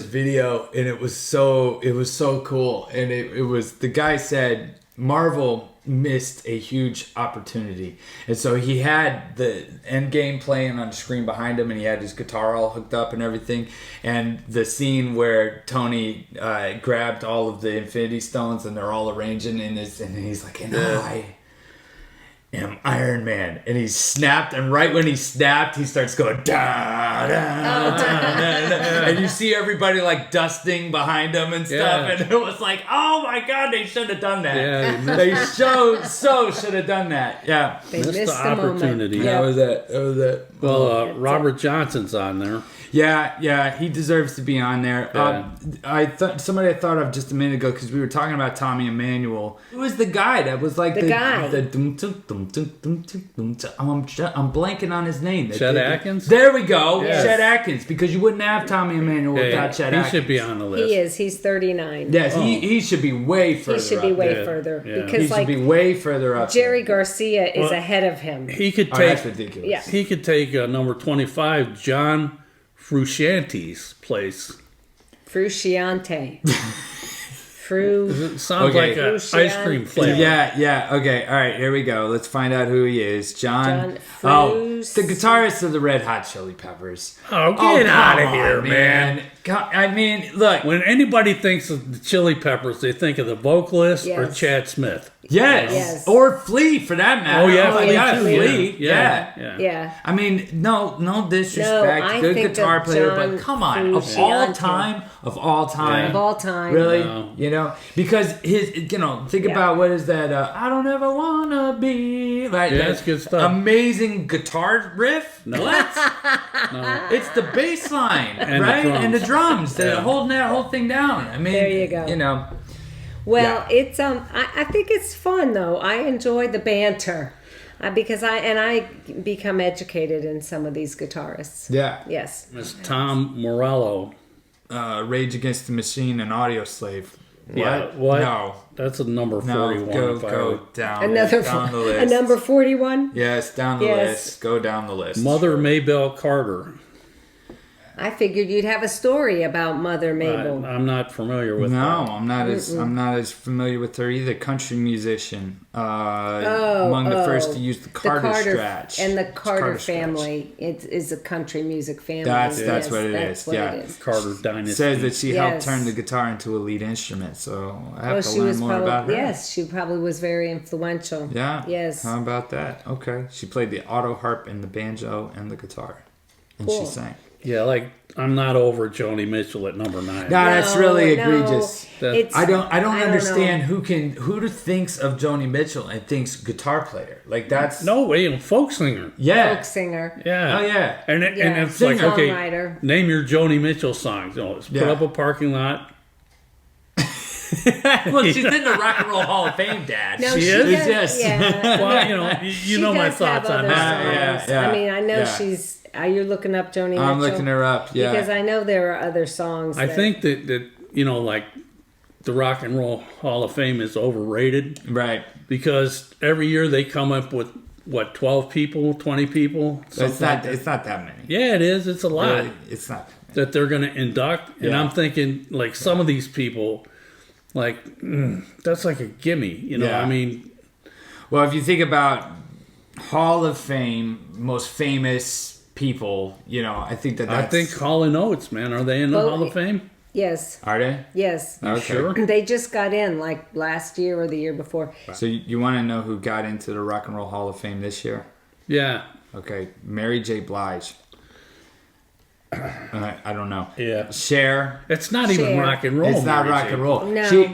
video and it was so cool. And it was, the guy said Marvel missed a huge opportunity. And so he had the end game playing on the screen behind him and he had his guitar all hooked up and everything. And the scene where Tony grabbed all of the Infinity Stones and they're all arranging and he's like, and I am Iron Man, and he snapped, and right when he snapped, he starts going da da da da, and you see everybody like dusting behind him and stuff, Yeah. and it was like, oh my god, they should have done that. Yeah, They so should have done that. Yeah, They Missed missed the the moment. opportunity. Yep. that was it. Well, Robert Johnson's on there. Yeah, he deserves to be on there. Yeah. Somebody I thought of just a minute ago because we were talking about Tommy Emanuel. Who was the guy that was like The guy. I'm blanking on his name. Chet Atkins? There we go. Yes. Chet Atkins, because you wouldn't have Tommy Emanuel without Chet Atkins. He should be on the list. He is. He's 39. Yes, he should be way further. He should be way Yeah, further yeah. because He should like be way further up. Jerry Garcia is Well, ahead of him. He could Oh, take. that's ridiculous. Yeah. He could take number 25, John Frusciante's place. Frusciante. It sounds Okay. like an ice cream Frusciante. flavor. Yeah. Okay. All right. Here we go. Let's find out who he is. John. John The guitarist of the Red Hot Chili Peppers. Oh, get out come of here, on, man. I mean, look. When anybody thinks of the Chili Peppers, they think of the vocalist or Yes. Chad Smith. Yes. Or Flea, for that matter. Oh, yeah, my Flea God, too. Flea. Yeah. Yeah. I mean, no disrespect. No, I Good think guitar that player, John but come on. Of Frusciante. all time. Of all time. Really? No. You know? Because think Yeah. about what is that? I don't ever wanna be. Like, Yeah, that that's good stuff. Amazing guitar riff. No. What? It's the bass line, And the right? drums. And the drums. They're Yeah. holding that whole thing down. I mean, There you go. You know. Well, Yeah. it's I think it's fun though. I enjoy the banter. Because I become educated in some of these guitarists. Yeah. Yes. It's Tom Morello. Rage Against the Machine and Audio Slave. Yeah, what? No. That's a number No, 41. go down. Another down the a list. number 41. Yes, down the Yes. list. Go down the list. Mother Maybelle Carter. I figured you'd have a story about Mother Mabel. I'm not familiar with No, her. I'm not as familiar with her either. Country musician, among the first to use the Carter Stretch. And the Carter Stretch. family is a country music family. That's Yes, what it that's is, what yeah. it is. Carter Dynasty. Says that she helped Yes. turn the guitar into a lead instrument. So I have Well, to she learn was more probably about her. yes, she probably was very influential. Yeah. Yes. How about that? Okay. She played the auto harp and the banjo and the guitar, and Cool. she sang. Yeah, like I'm not over Joni Mitchell at number 9. No, that's really egregious. It's, I don't know. understand who thinks of Joni Mitchell and thinks guitar player. Like that's No way, folk singer. yeah. Folk singer. Yeah. Oh yeah. And Yeah, it's like, okay, songwriter. name your Joni Mitchell songs. Let's put Yeah. up a parking lot. Well, she's in the Rock and Roll Hall of Fame, Dad. No, She she is? does, Yes. Yeah. Well, you She know my does have thoughts on other that. songs. Yeah. I mean, I know Yeah. she's. You're looking up Joni Mitchell. I'm looking her up. Yeah. Because I know there are other songs. I that- think that like the Rock and Roll Hall of Fame is overrated right. because every year they come up with 12 people, 20 people. It's something not. like that. It's not that many. Yeah, it is. It's a lot Really, it's not. that they're going to induct, and Yeah. I'm thinking like some of these people, like that's like a gimme. Yeah. I mean, Well, if you think about Hall of Fame, most famous people, I think that's. I think Hall and Oates, man, are they in the Well, Hall of Fame? Yes. Are they? Yes. Okay. Sure. They just got in like last year or the year before. So you want to know who got into the Rock and Roll Hall of Fame this year? Yeah. Okay, Mary J. Blige. I don't know. Yeah. Cher. It's not even Cher. rock and roll. It's not Mary rock J. and roll. No.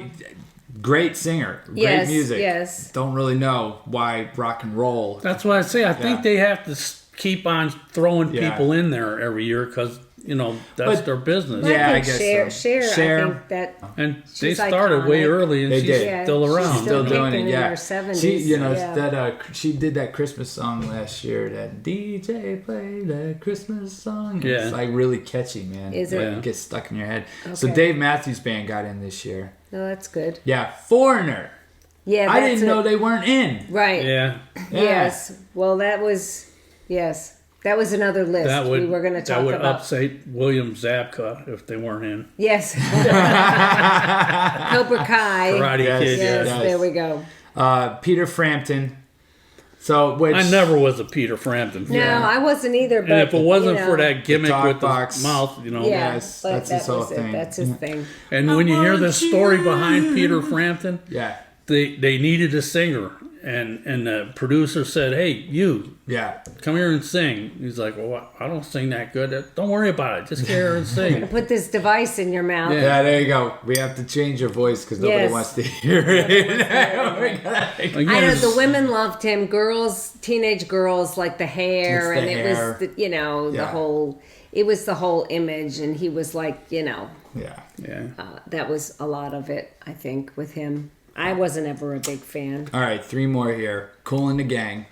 Great singer. Great Yes, music. yes. Don't really know why rock and roll. That's why I say I think Yeah. they have to keep on throwing Yeah. people in there every year because that's But- their business. Yeah, I I think guess Cher, so. Cher, Cher. I think that And they She's started way iconic. early, and They she's did. Yeah, still she's around. still you know? doing it, in yeah. her 70s. She, yeah. she did that Christmas song last year. That DJ played that Christmas song. Yeah. It's like really catchy, man. Is it? Like, Yeah. gets stuck in your head. So Okay. Dave Matthews Band got in this year. No, that's good. Yeah, Foreigner. Yeah, I that's didn't know they weren't in. Right. Yeah, Yeah. Yes. Well, that was another list that would we were going to talk that would about. upset William Zabka if they weren't in. Yes. Cobra Kai. Karate Yes, Kid. Yes, Yes. there we go. Peter Frampton. So which I never was a Peter Frampton fan. No, I wasn't either. But And if it wasn't for that. that gimmick talk with box. the mouth, Yeah, Yes, but that's that his whole was thing. it. That's his thing. And when you hear the story behind Peter Frampton, yeah. they needed a singer, And the producer said, "Hey, you, Yeah. come here and sing." He's like, "Well, I don't sing that good. Don't worry about it. Just get here and sing." Put this device in your mouth. Yeah, there you go. We have to change your voice because nobody Yes. wants to hear it. Again, I know the women loved him. Girls, teenage girls, like the hair, It's the and hair. it was, the Yeah. whole. It was the whole image, and he was like, Yeah. that was a lot of it. I think with him, I wasn't ever a big fan. All right, 3 more here. Kool and the Gang.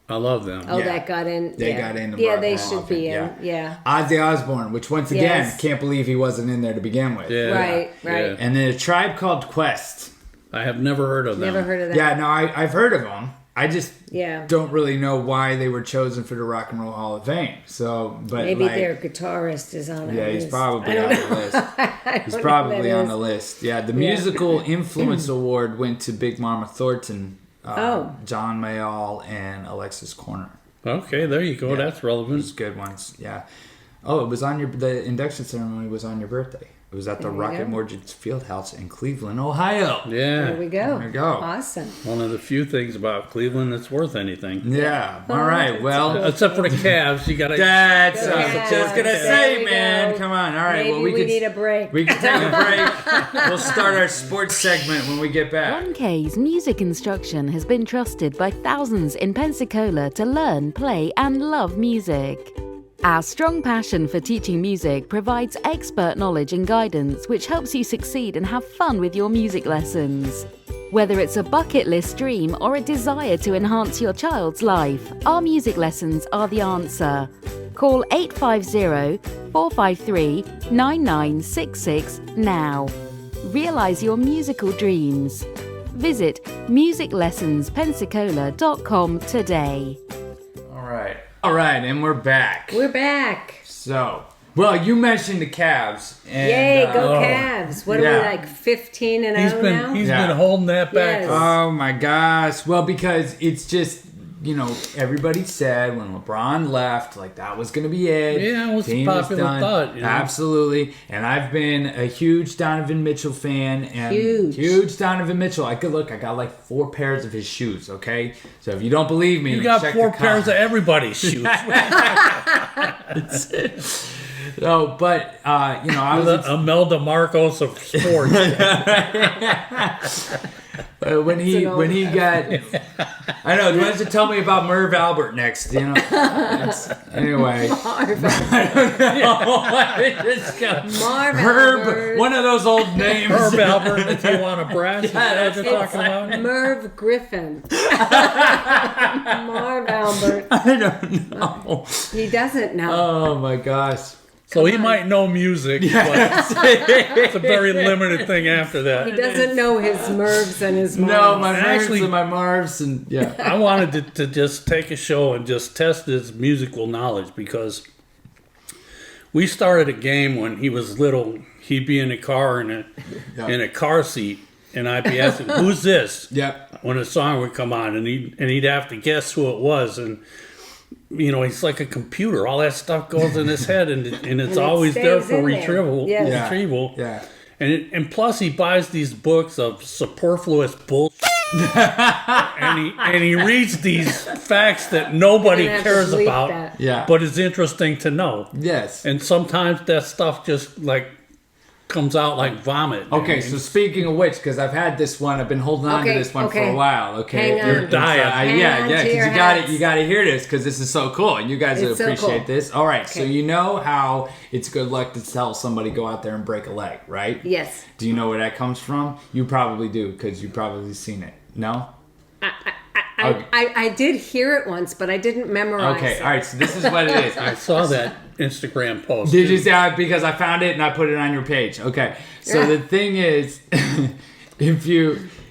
I love them. Oh, Yeah. that got in. They yeah. got in the Yeah, Rock they and should Roll be in. Hall of Fame, Yeah. Ozzy Osbourne, which once again, Yes. can't believe he wasn't in there to begin with. Yeah. Right. Yeah. And then a Tribe Called Quest. I have never heard of them. Never heard of that. Yeah, no, I've heard of them. I just Yeah. don't really know why they were chosen for the Rock and Roll Hall of Fame. So, but Maybe like, their guitarist is on it. yeah, he's probably I on don't the know. list. He's He's probably on the list. Yeah, the Yeah. Musical Influence Award went to Big Mama Thornton, Oh. John Mayall, and Alexis Corner. Okay, there you go. Yeah. That's relevant. Those good ones. Yeah. Oh, it was on the induction ceremony was on your birthday. It was at the There you Rocket go. Mortgage Fieldhouse in Cleveland, Ohio. Yeah. There we go. There you go. Awesome. One of the few things about Cleveland that's worth anything. Yeah. All right. Well, Except for the Cavs, you gotta. that's Go what I was Cavs. just gonna There say, we man. go. Come on. All right. Maybe well, we could, need a break. We can take a break. We'll start our sports segment when we get back. 1K's music instruction has been trusted by thousands in Pensacola to learn, play, and love music. Our strong passion for teaching music provides expert knowledge and guidance which helps you succeed and have fun with your music lessons. Whether it's a bucket list dream or a desire to enhance your child's life, our music lessons are the answer. Call 850-453-9966 now. Realize your musical dreams. Visit musiclessonspensacola.com today. All right, and we're back. We're back. So, well, you mentioned the Cavs. And, Yay, go oh, Cavs. What are yeah. we, like 15 and He's 0 been now? he's Yeah. been holding that back. Yes. Oh my gosh. Well, because it's just, everybody said when LeBron left, like that was going to be it. Yeah, it was a Team popular done. thought, you know. Absolutely. And I've been a huge Donovan Mitchell fan. And Huge. Donovan Mitchell. I got like 4 pairs of his shoes, okay? So if you don't believe me, You got check 4 the pairs of comments. everybody's shoes. No, but, I was... Imelda Marcos of sports. when he got, I know. Why don't you tell me about Merv Albert next? Anyway, Marv Herb, Albert. one of those old names. Herb Albert and Tijuana Brass. Is that what you're talking about? Merv Griffin. Marv Albert. I don't know. He doesn't know. Oh my gosh. So he might know music, but it's a very limited thing after He that. doesn't know his Mervs and his Marvs. No, my Mervs Actually- and my Marvs and yeah. I wanted to just take a show and just test his musical knowledge because we started a game when he was little. He'd be in a car in a car seat, and I'd be asking, "Who's this?" Yep. When a song would come on, and he'd have to guess who it was, and he's like a computer. All that stuff goes in his head, and it's it always there stays for in there. retrieval. Yes. Yeah. Retrieval. Yeah. And plus he buys these books of superfluous bullshit, and he reads these facts that nobody You're gonna have to cares bleep about, that. Yeah. but it's interesting to know. Yes. And sometimes that stuff just like comes out like vomit. Okay, so speaking of which, because I've had this one, I've been holding on to Okay, this one for okay. a while. Okay, Hang on. Your diet. Hang yeah, on yeah, to your because you hats. got to hear this because this is so cool, and you guys will It's so appreciate cool. this. All right, so Okay. you know how it's good luck to tell somebody go out there and break a leg, right? Yes. Do you know where that comes from? You probably do because you've probably seen it. No? I did hear it once, but I didn't memorize Okay, it. all right. So this is what it is. I saw that Instagram post. Did you see how, because I found it and I put it on your page? Okay. So the thing is,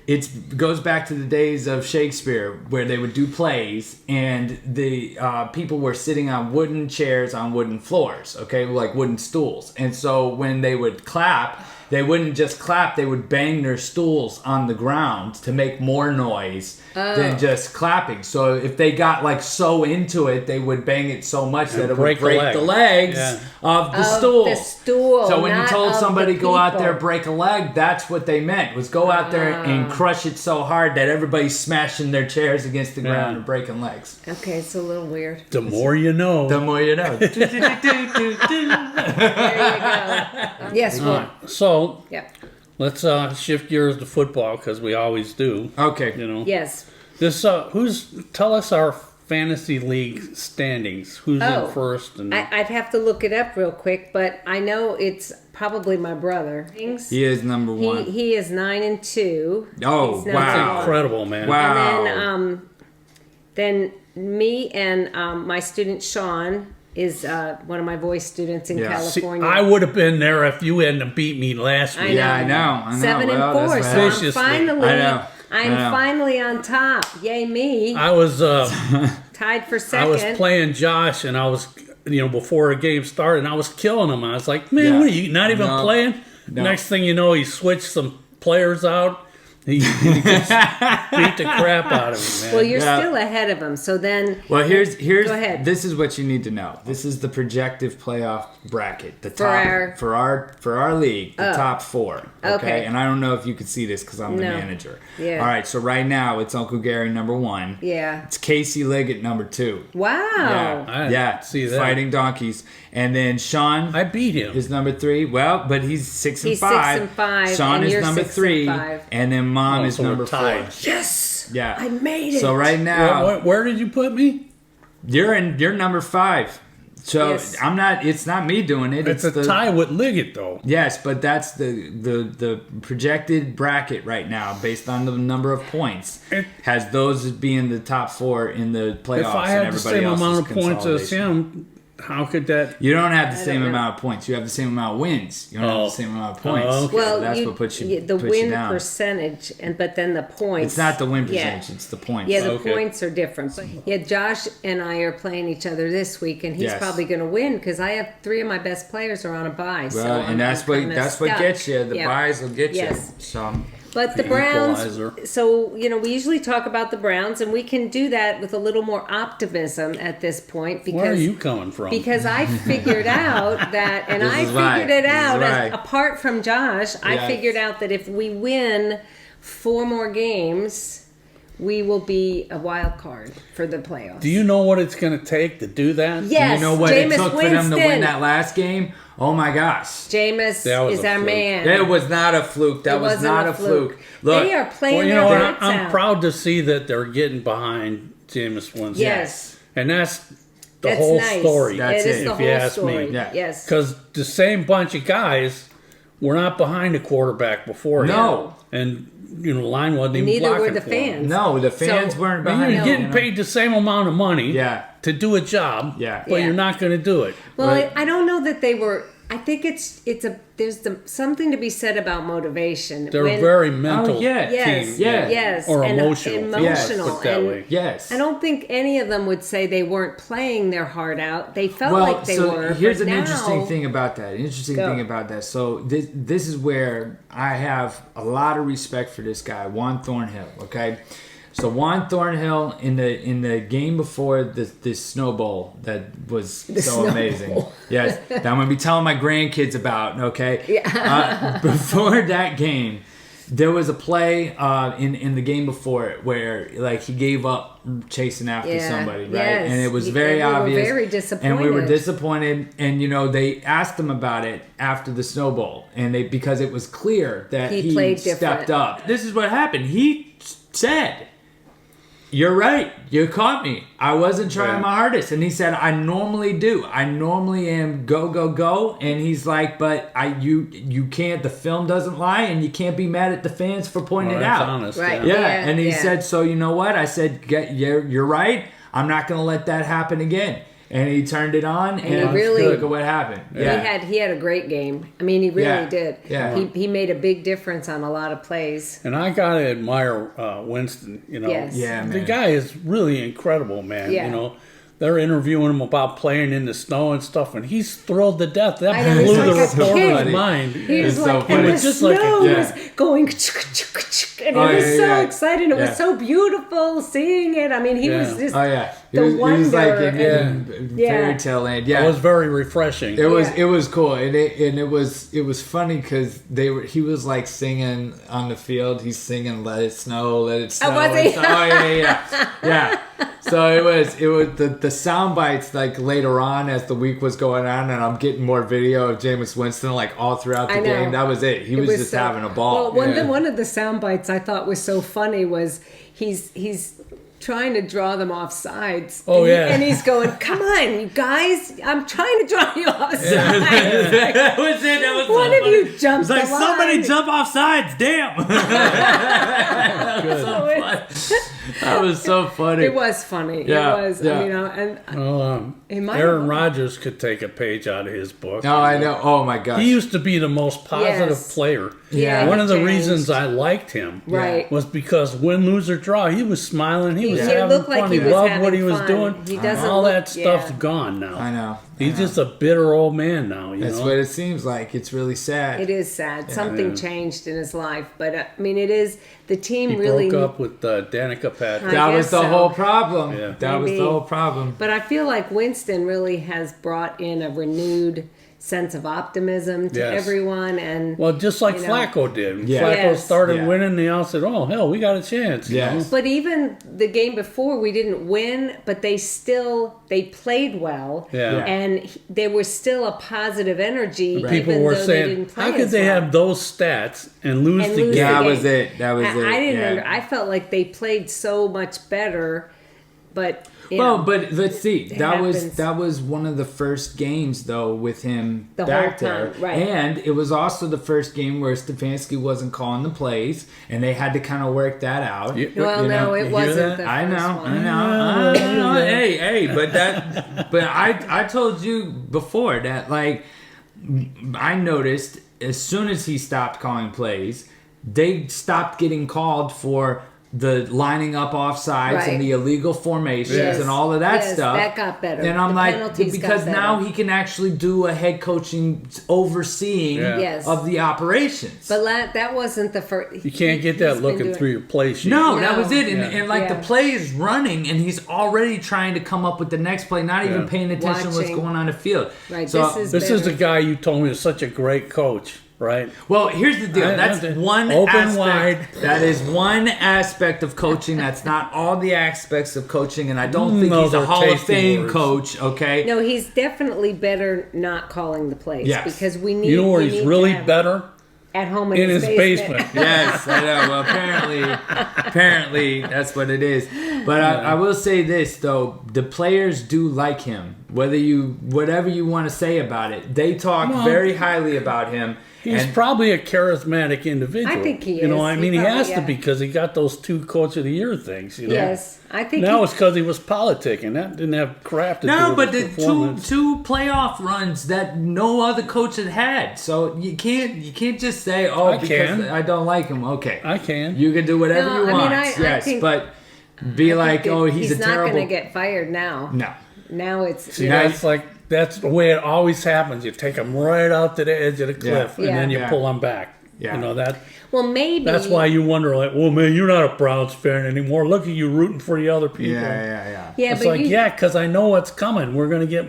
it goes back to the days of Shakespeare where they would do plays and the people were sitting on wooden chairs on wooden floors, okay, like wooden stools. And so when they would clap they wouldn't just clap, they would bang their stools on the ground to make more noise than just clapping. So if they got like so into it, they would bang it so much that it would break the legs of the stool. The stool. So when you told somebody go out there, people. break a leg, that's what they meant, was go out there and crush it so hard that everybody's smashing their chairs against the ground and breaking legs. Okay, it's a little weird. The more you know. The more you know. There you go. Yes, well, So yeah. let's shift gears to football because we always do. Okay. You know. Yes. This tell us our fantasy league standings. Who's in first? And I'd have to look it up real quick, but I know it's probably my brother. He is number one. He is 9-2. Oh, He's number wow. one. incredible, man. Wow. And then me and my student Sean is one of my voice students in See, California. I would have been there if you hadn't beat me last week. Yeah, I know. 7 Well, and 4. that's So bad. I'm Viciously. finally, I know. I'm finally on top. Yay me! I was Tied for I second. was playing Josh, and I was before the game started, and I was killing him. I was like, man, Yeah. what are you not even No. playing? No. Next thing you know, he switched some players out. He just beat the crap out of him, man. Well, you're Yeah. still ahead of him. So then, Well, here's Go ahead. this is what you need to know. This is the projective playoff bracket. The For top our- for our league, the top 4. Okay? Okay. And I don't know if you can see this because I'm the No. manager. Yeah. All right. So right now it's Uncle Gary number 1. yeah. It's Casey Liggett number 2. Wow. I Yeah. see that. Fighting donkeys. And then Sean I beat him. is number 3. Well, but he's 6 and He's 5. 6 and 5, Sean and is you're number 6 and 3, 5. and then Mom Oh, is so we're number 4. tied. Yes. Yeah. I made it. So right now Where did you put me? you're number 5. So Yes. it's not me doing it. It's a the tie with Liggett, though. Yes, but that's the projected bracket right now based on the number of points. It- Has those as being the top 4 in the playoffs If I and have the everybody same else's amount of points as consolidation. him, how could that? You don't have the I same don't know. amount of points. You have the same amount of wins. You don't have Oh. the same amount of points. Oh, okay. Well, So that's what puts you the puts you win down. percentage, but then the points. It's not the win Yeah. percentage. It's the points. Yeah, the Okay. points are different. Yeah, Josh and I are playing each other this week, and he's Yes. probably going to win because I have 3 of my best players are on a bye. So Well, and that's what kinda that's what stuck. gets you. The Yeah. buys will get Yes. you. So But the The Browns. equalizer. So we usually talk about the Browns, and we can do that with a little more optimism at this point because Where are you coming from? because I figured out that, and This I is figured right. it This is out right. apart from Josh. I Yes. figured out that if we win 4 more games, we will be a wild card for the playoffs. Do you know what it's going to take to do that? Yes, you know what Jameis it took for them to Winston. win that last game? Oh my gosh. Jameis That was is a our fluke. man. It was not a fluke. That It was wasn't not a fluke. They Look, are playing Well, you their know what? hearts I'm out. proud to see that they're getting behind Jameis Winston. Yes. And that's the That's whole nice. story. That's It is it, the if you whole ask story. me. Yeah. Yes. Because the same bunch of guys were not behind the quarterback before him. No. And, the line wasn't even Neither were blocking the for him. fans. no, the fans So- weren't And behind you're him, getting you know? paid the same amount of money Yeah. to do a job, Yeah. but Yeah. you're not going to do it. Well, Right. I don't know that they were. I think there's something to be said about motivation. They're When- very mental Oh, yeah. Yes, team. Yeah. yes, Or and emotional. emotional. Put it that and way. Yes. I don't think any of them would say they weren't playing their heart out. They felt Well, like they so were. here's but an now, interesting thing about that. So this is where I have a lot of respect for this guy, Juan Thornhill. Okay, so Juan Thornhill in the game before this Snow Bowl that was so Snow amazing. Bowl. Yes, that I'm gonna be telling my grandkids about. Okay, Yeah. before that game. There was a play in the game before it where like he gave up chasing after Yeah, somebody, right? yes. And it was And very we were obvious. very And we were disappointed. disappointed. And they asked him about it after the Snow Bowl, and because it was clear that He he played stepped different. up. This is what happened. He said, "You're right. You caught me. I wasn't trying Right. my hardest." And he said, "I normally do. I normally am go go go." And he's like, "But you can't. The film doesn't lie, and you can't be mad at the fans for pointing Well, it that's out." honest. Right. Yeah. Yeah, And he yeah. said, "So you know what?" I said, "You're right. I'm not going to let that happen again." And he turned it on, and, he really- look at what happened. Yeah. He had a great game. I mean, he really Yeah. did. Yeah. He made a big difference on a lot of plays. And I got to admire Winston. Yes. Yeah, The man. guy is really incredible, man. Yeah. they're interviewing him about playing in the snow and stuff, and he's thrilled to death. That I know, he's blew like the a reporter's kid. mind. He was It's like, so funny. and the It's just like a- snow yeah. was going, and Oh, it was yeah, so yeah. exciting. It Yeah. was so beautiful seeing it. I mean, he was Yeah. just Oh yeah, he the was like wonder in and- fairy tale land. Yeah, It was very refreshing. It was Yeah. it was cool, and it was funny because he was like singing on the field. He's singing "Let It Snow, Let It Snow." was he? Oh yeah. So it was the sound bites like later on as the week was going on, and I'm getting more video of Jameis Winston like all throughout the I know. game. That was it. He was just so- having a ball. Well, Yeah. one of the sound bites I thought was so funny was he's trying to draw them off sides. Oh, and yeah. and he's going, "Come on, you guys! I'm trying to draw you off sides." That was it. That was so One of funny. you jumped It's like the line. somebody jump off sides. Damn. So That was so funny. it was funny. Yeah, It was. yeah. You know, and Well, It might Aaron have- Rodgers could take a page out of his book. Oh, I know. Oh my gosh. He used to be the most positive Yes. player. Yeah, One he of the changed. reasons I liked him right. was because win, lose, or draw, he was smiling. He was He having looked like fun. he He was loved having what he was fun. doing. He doesn't All look- that stuff's yeah. gone now. I know. He's just a bitter old man now. You That's know. what it seems like. It's really sad. It is sad. Something Yeah. changed in his life, but I mean, it is the team He really. broke up with Danica Patrick. I That was guess the so. whole problem. Yeah. That was Maybe. the whole problem. But I feel like Winston really has brought in a renewed sense of optimism to Yes. everyone, and Well, just like You know. Flacco did. When Yeah. Flacco Yes. started Yeah. winning, they all said, "Oh hell, we got a chance." you Yes. know? but even the game before we didn't win, but they played well, Yeah. and there was still a positive energy. People even were though they saying, didn't play "How could as they well. have those stats and lose And the lose game?" Yeah, that the was game. it. That was it. I didn't. Yeah. I felt like they played so much better, but you Well, know, but let's see. happens. That was one of the first games though with him The back whole there, time, right. and it was also the first game where Stefanski wasn't calling the plays, and they had to kind of work that out. You- well, you know, no, you it hear wasn't that? the I first know, one. I know. Hey, but I told you before that like I noticed as soon as he stopped calling plays, they stopped getting called for the lining up offsides Right. and the illegal formations Yes. and all of that Yes, stuff. that got better. And I'm The like, penalties because got now better. he can actually do a head coaching overseeing Yeah. Yes. of the operations. But that wasn't the first. You can't get that looking through your play sheet. No, that No. was it. And, Yeah. and like Yeah. the play is running, and he's already trying to come up with the next play, not even Yeah. paying attention to what's Watching. going on the field. Right, So, This is the guy you told me is such a great coach, right? well, here's the deal. I- That's I- one open aspect. wide. That is one aspect of coaching. That's not all the aspects of coaching, and I don't think Those he's a are Hall of tasty Fame words. coach. Okay. No, he's definitely better not calling the plays Yes. because we need. You know where we he's need to really have- better? at home In his basement. Yes, I know. Well, apparently that's what it is. But I will say this though: the players do like him. Whatever you want to say about it, they talk Well, very highly about him. He's and probably a charismatic individual. I think he You know, is. I He mean, he has probably- to yeah. be because he got those 2 Coach of the Year things. You know? Yes, I think. Now he- it's because he was politicking. That didn't have crap to do no, with but the his performance. two playoff runs that no other coach had had. So you can't just say, oh, I because can. I don't like him. Okay, I can. you can do whatever No, you I mean, want. I Yes, think- but be like, oh, he's a not terrible. going to get fired now. No. Now it's See, you know, that's the way it always happens. You take them right out to the edge of the cliff, and Yeah. then you Yeah. pull them back. Yeah. You know that. well maybe That's why you wonder, like, well, man, you're not a Browns fan anymore. Look at you rooting for the other people. Yeah. Yeah, It's but like, you, yeah, because I know what's coming. We're going to get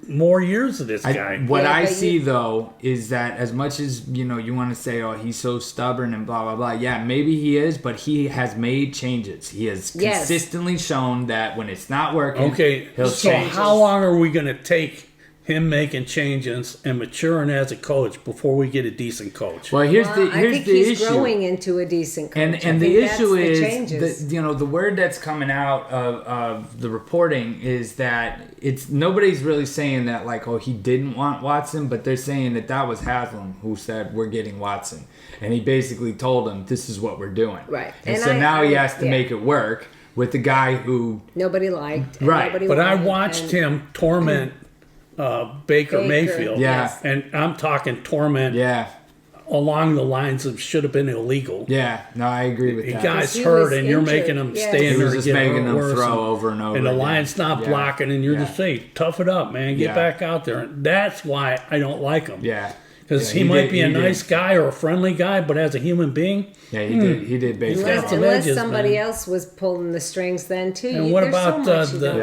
more years of this I, guy. what Yeah, I but see you- though is that as much as you want to say, oh, he's so stubborn and blah blah blah. Yeah, maybe he is, but he has made changes. He has Yes. consistently shown that when it's not working, Okay, he'll so change. how long are we going to take him making changes and maturing as a coach before we get a decent coach? Well, here's well, the I here's think the he's issue. growing into a decent coach. And I the think that's issue the is changes. that the word that's coming out of the reporting is that it's nobody's really saying that like, oh, he didn't want Watson, but they're saying that was Haslam who said we're getting Watson, and he basically told him this is what we're doing. Right. And, And so now he I- has to yeah. make it work with the guy who Nobody liked. And Right. Nobody But I wanted, watched and- him torment Baker Baker, Mayfield. Yeah. yes. And I'm talking torment yeah along the lines of should have been illegal. Yeah, no, I agree with The that. guy's He hurt was and you're injured. making him Yes. stand He there was and just get making hurt them worse throw over and over and the again. line's not Yeah. blocking and you're Yeah. just saying, tough it up, man. Get Yeah. back out there. And that's why I don't like him. Yeah. Because Yeah, he might did- be a he did. nice guy or a friendly guy, but as a human being, Yeah, he did basically. got some Unless edges, somebody man. else was pulling the strings then too. And what There's about, so much you the- don't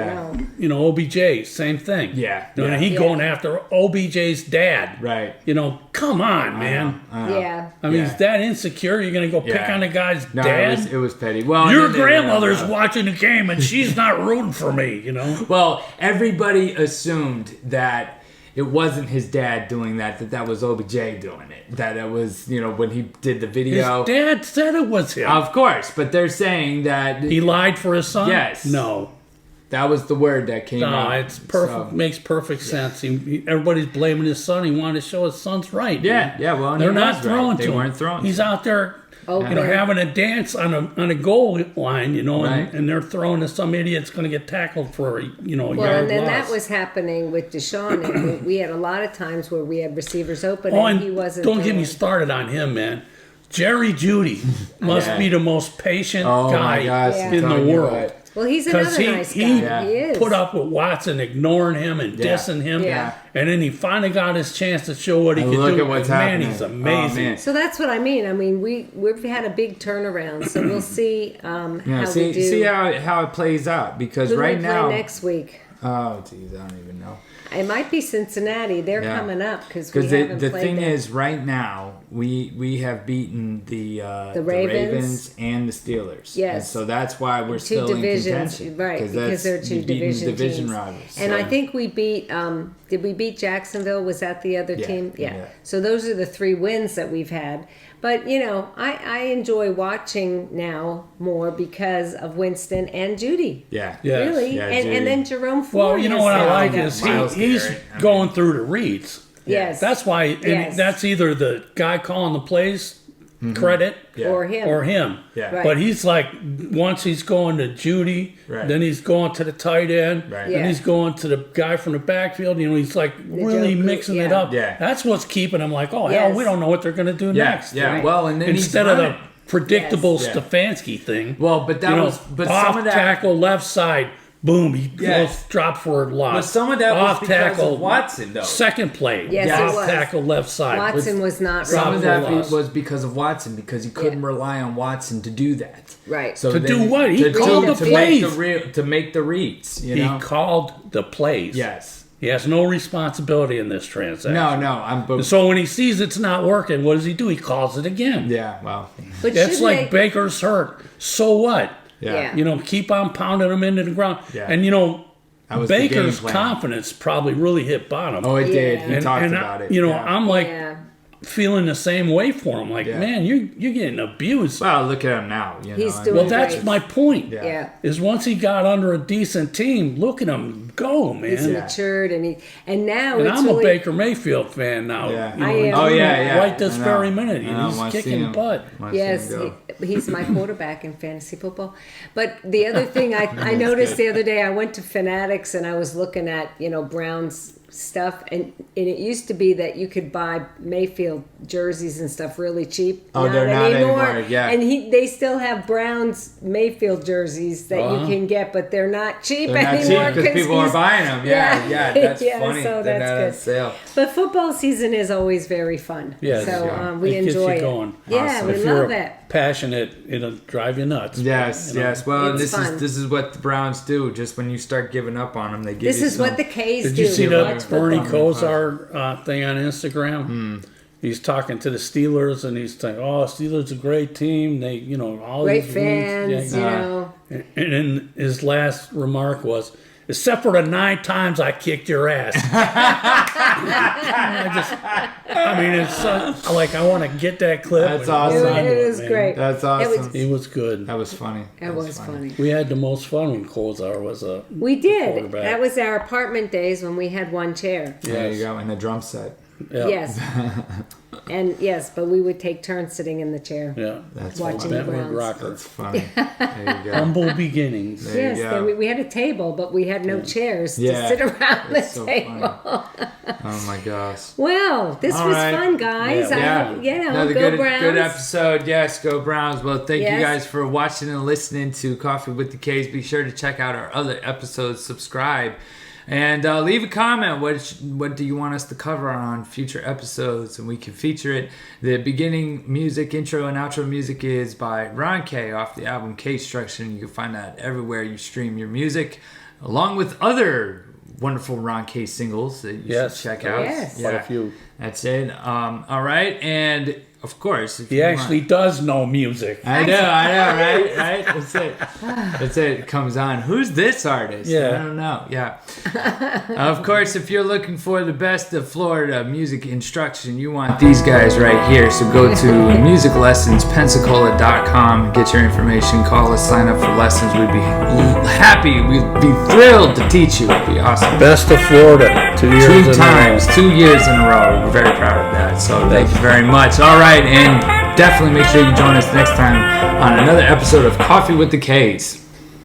Yeah. know. OBJ, same thing. Yeah, You know, yeah. he Yeah. going after OBJ's dad. Right. Come on, man. Yeah. I mean, Yeah. he's that insecure. You're going to go pick Yeah. on the guy's No, dad? it was petty. Well, Your and then they grandmother's ran out. watching the game and she's not rooting for me, you know? Well, everybody assumed that it wasn't his dad doing that was OBJ doing it. That it was, when he did the His video. dad said it was him. Of course, but they're saying that He lied for his son? Yes. No. that was the word that came No, out. it's perfect. So- Makes perfect sense. Everybody's blaming his son. He wanted to show his son's right. Yeah, man. yeah, well, and They're he not was throwing right. to They him. weren't throwing. He's out there, Open. having a dance on a goal line, Right. and they're throwing to some idiot's going to get tackled for a Well, yard and then loss. that was happening with Deshaun. And we had a lot of times where we had receivers open Oh, and he and wasn't. don't get me doing- started on him, man. Jerry Judy must Yeah. be the most patient Oh guy my gosh, Yeah. I'm in the telling you world. what. Well, he's another Because nice guy. he He is. put up with Watson ignoring him and Yeah. dissing him, Yeah. and then he finally got his chance to show what he And could look do. at what's man, happening. he's Oh, amazing. man. So that's what I mean. I mean, we've had a big turnaround, so we'll see how we do. See how it plays out because Who do right we play now. next week? Oh, geez, I don't even know. It might be Cincinnati. They're Yeah. coming up because we Because haven't the played thing them. is, right now we have beaten the Ravens. and the Steelers. Yes. And so that's why we're two still divisions, in contention. right? Because they're two division teams. rivals. And so. I think we beat. Did we beat Jacksonville? Was that the other Yeah, team? Yeah. yeah. So those are the 3 wins that we've had. But I enjoy watching now more because of Winston and Judy. Yeah. Yes. Really, Yeah, and Judy. then Jerome Ford. Well, you know has what I stepped like it up. is Miles he's Garrett, I mean. going through the reads. Yes. That's why, and Yes. that's either the guy calling the plays credit Yeah. or him. or him. Yeah. Right. But he's like, once he's going to Judy, Right. then he's going to the tight end, Right. then Yeah. he's going to the guy from the backfield. He's like really Joe mixing it yeah. up. Yeah. That's what's keeping him like, oh, Yes. hell, we don't know what they're going to do Yeah, next. yeah. Right. Well, and then Instead he's of the running. predictable Yes. Yeah. Stefanski thing. Well, but that was but off some of that tackle left side, boom, he Yes. goes drop for a loss. But some of that was off because tackle of Watson, though. Second play, Yes, it off was. tackle left side. Watson was not Drop Some right. of for that loss. was because of Watson because he couldn't Yeah. rely on Watson to do that. Right. So To then do what? He to, called to, the to make plays. to make the reads. You He know. called the plays. Yes. He has no responsibility in this transaction. No. I'm. So when he sees it's not working, what does he do? He calls it again. Yeah. Well. But It's should like they- Baker's hurt. So what? Yeah. Yeah. Keep on pounding him into the ground. Yeah. And That was the Baker's game plan. confidence probably really hit bottom. Oh, it did. Yeah. He and, talked and about it. I, yeah. I'm like yeah. feeling the same way for him. Like, Yeah. man, you're getting abused. Well, look at him now. He's I doing Well, mean, that's Right. my point. Yeah. Yeah. Is once he got under a decent team, look at him go, man. He's Yeah. matured and now And it's I'm really, a Baker Mayfield fan now. Yeah. I am. Oh yeah. Right this I know. very minute. I know. He's Wanna see kicking him. butt. Wanna see him Yes, go. he's my quarterback in fantasy football. But the other thing I noticed the other day, I went to Fanatics and I was looking at Brown's stuff, and it used to be that you could buy Mayfield jerseys and stuff really cheap. Oh, they're not anymore, yeah. And they still have Brown's Mayfield jerseys that you can get, but they're not cheap They're not anymore cheap because people are he's- buying them. Yeah. That's Yeah, funny. so They're that's not on good. sale. But football season is always very fun. Yes, so yeah. we It gets enjoy you it. going. Yeah, Awesome. we If you're love it. passionate, it'll drive you nuts. Yes, yes. Well, It's this fun. is what the Browns do. Just when you start giving up on them, they give This you is some. what the K's Did do. you see That's the Bernie football. Kosar thing on Instagram? He's talking to the Steelers, and he's saying, "Oh, Steelers a great team. They, all Great these fans, wins." you Yeah. know. And then his last remark was, "Except for the 9 times I kicked your ass." It's like I want to get that clip. That's and awesome. hold on to It was man. great. That's awesome. It was, He was good. That was funny. it was funny. We had the most fun when Kosar was We did. quarterback. That was our apartment days when we had one chair. There you go. And the drum set. Yeah. Yes. And yes, but we would take turns sitting in the chair. Yeah. That's Watching funny. the Bentwood Browns. rocker. That's funny. There you go. Humble beginnings. There you Yes, go. then we had a table, but we had no chairs Yeah. to sit around That's the so table. Oh my gosh. Well, this All was right. fun, guys. Yeah. Another Go good, Browns. good episode. Yes, go Browns. Well, thank you Yes. guys for watching and listening to Coffee with the K's. Be sure to check out our other episodes, subscribe, and leave a comment. What do you want us to cover on future episodes? And we can feature it. The beginning music, intro and outro music is by Ron K off the album K-Struction. You can find that everywhere you stream your music, along with other wonderful Ron K singles that you should check out. Yes. Quite a few. That's it. All right. And of course, if He you actually does know music. I know, right? Right? That's it. That's it. It comes on. Who's this artist? Yeah. I don't know. Yeah. Of course, if you're looking for the best of Florida music instruction, you want these guys right here. So go to musiclessonspensacola.com, get your information, call us, sign up for lessons. We'd be happy. We'd be thrilled to teach you. It'd be awesome. Best of Florida. 2 years in a row. 2 years in a row. We're very proud of that. So thank you very much. All right, and definitely make sure you join us next time on another episode of Coffee with the K's.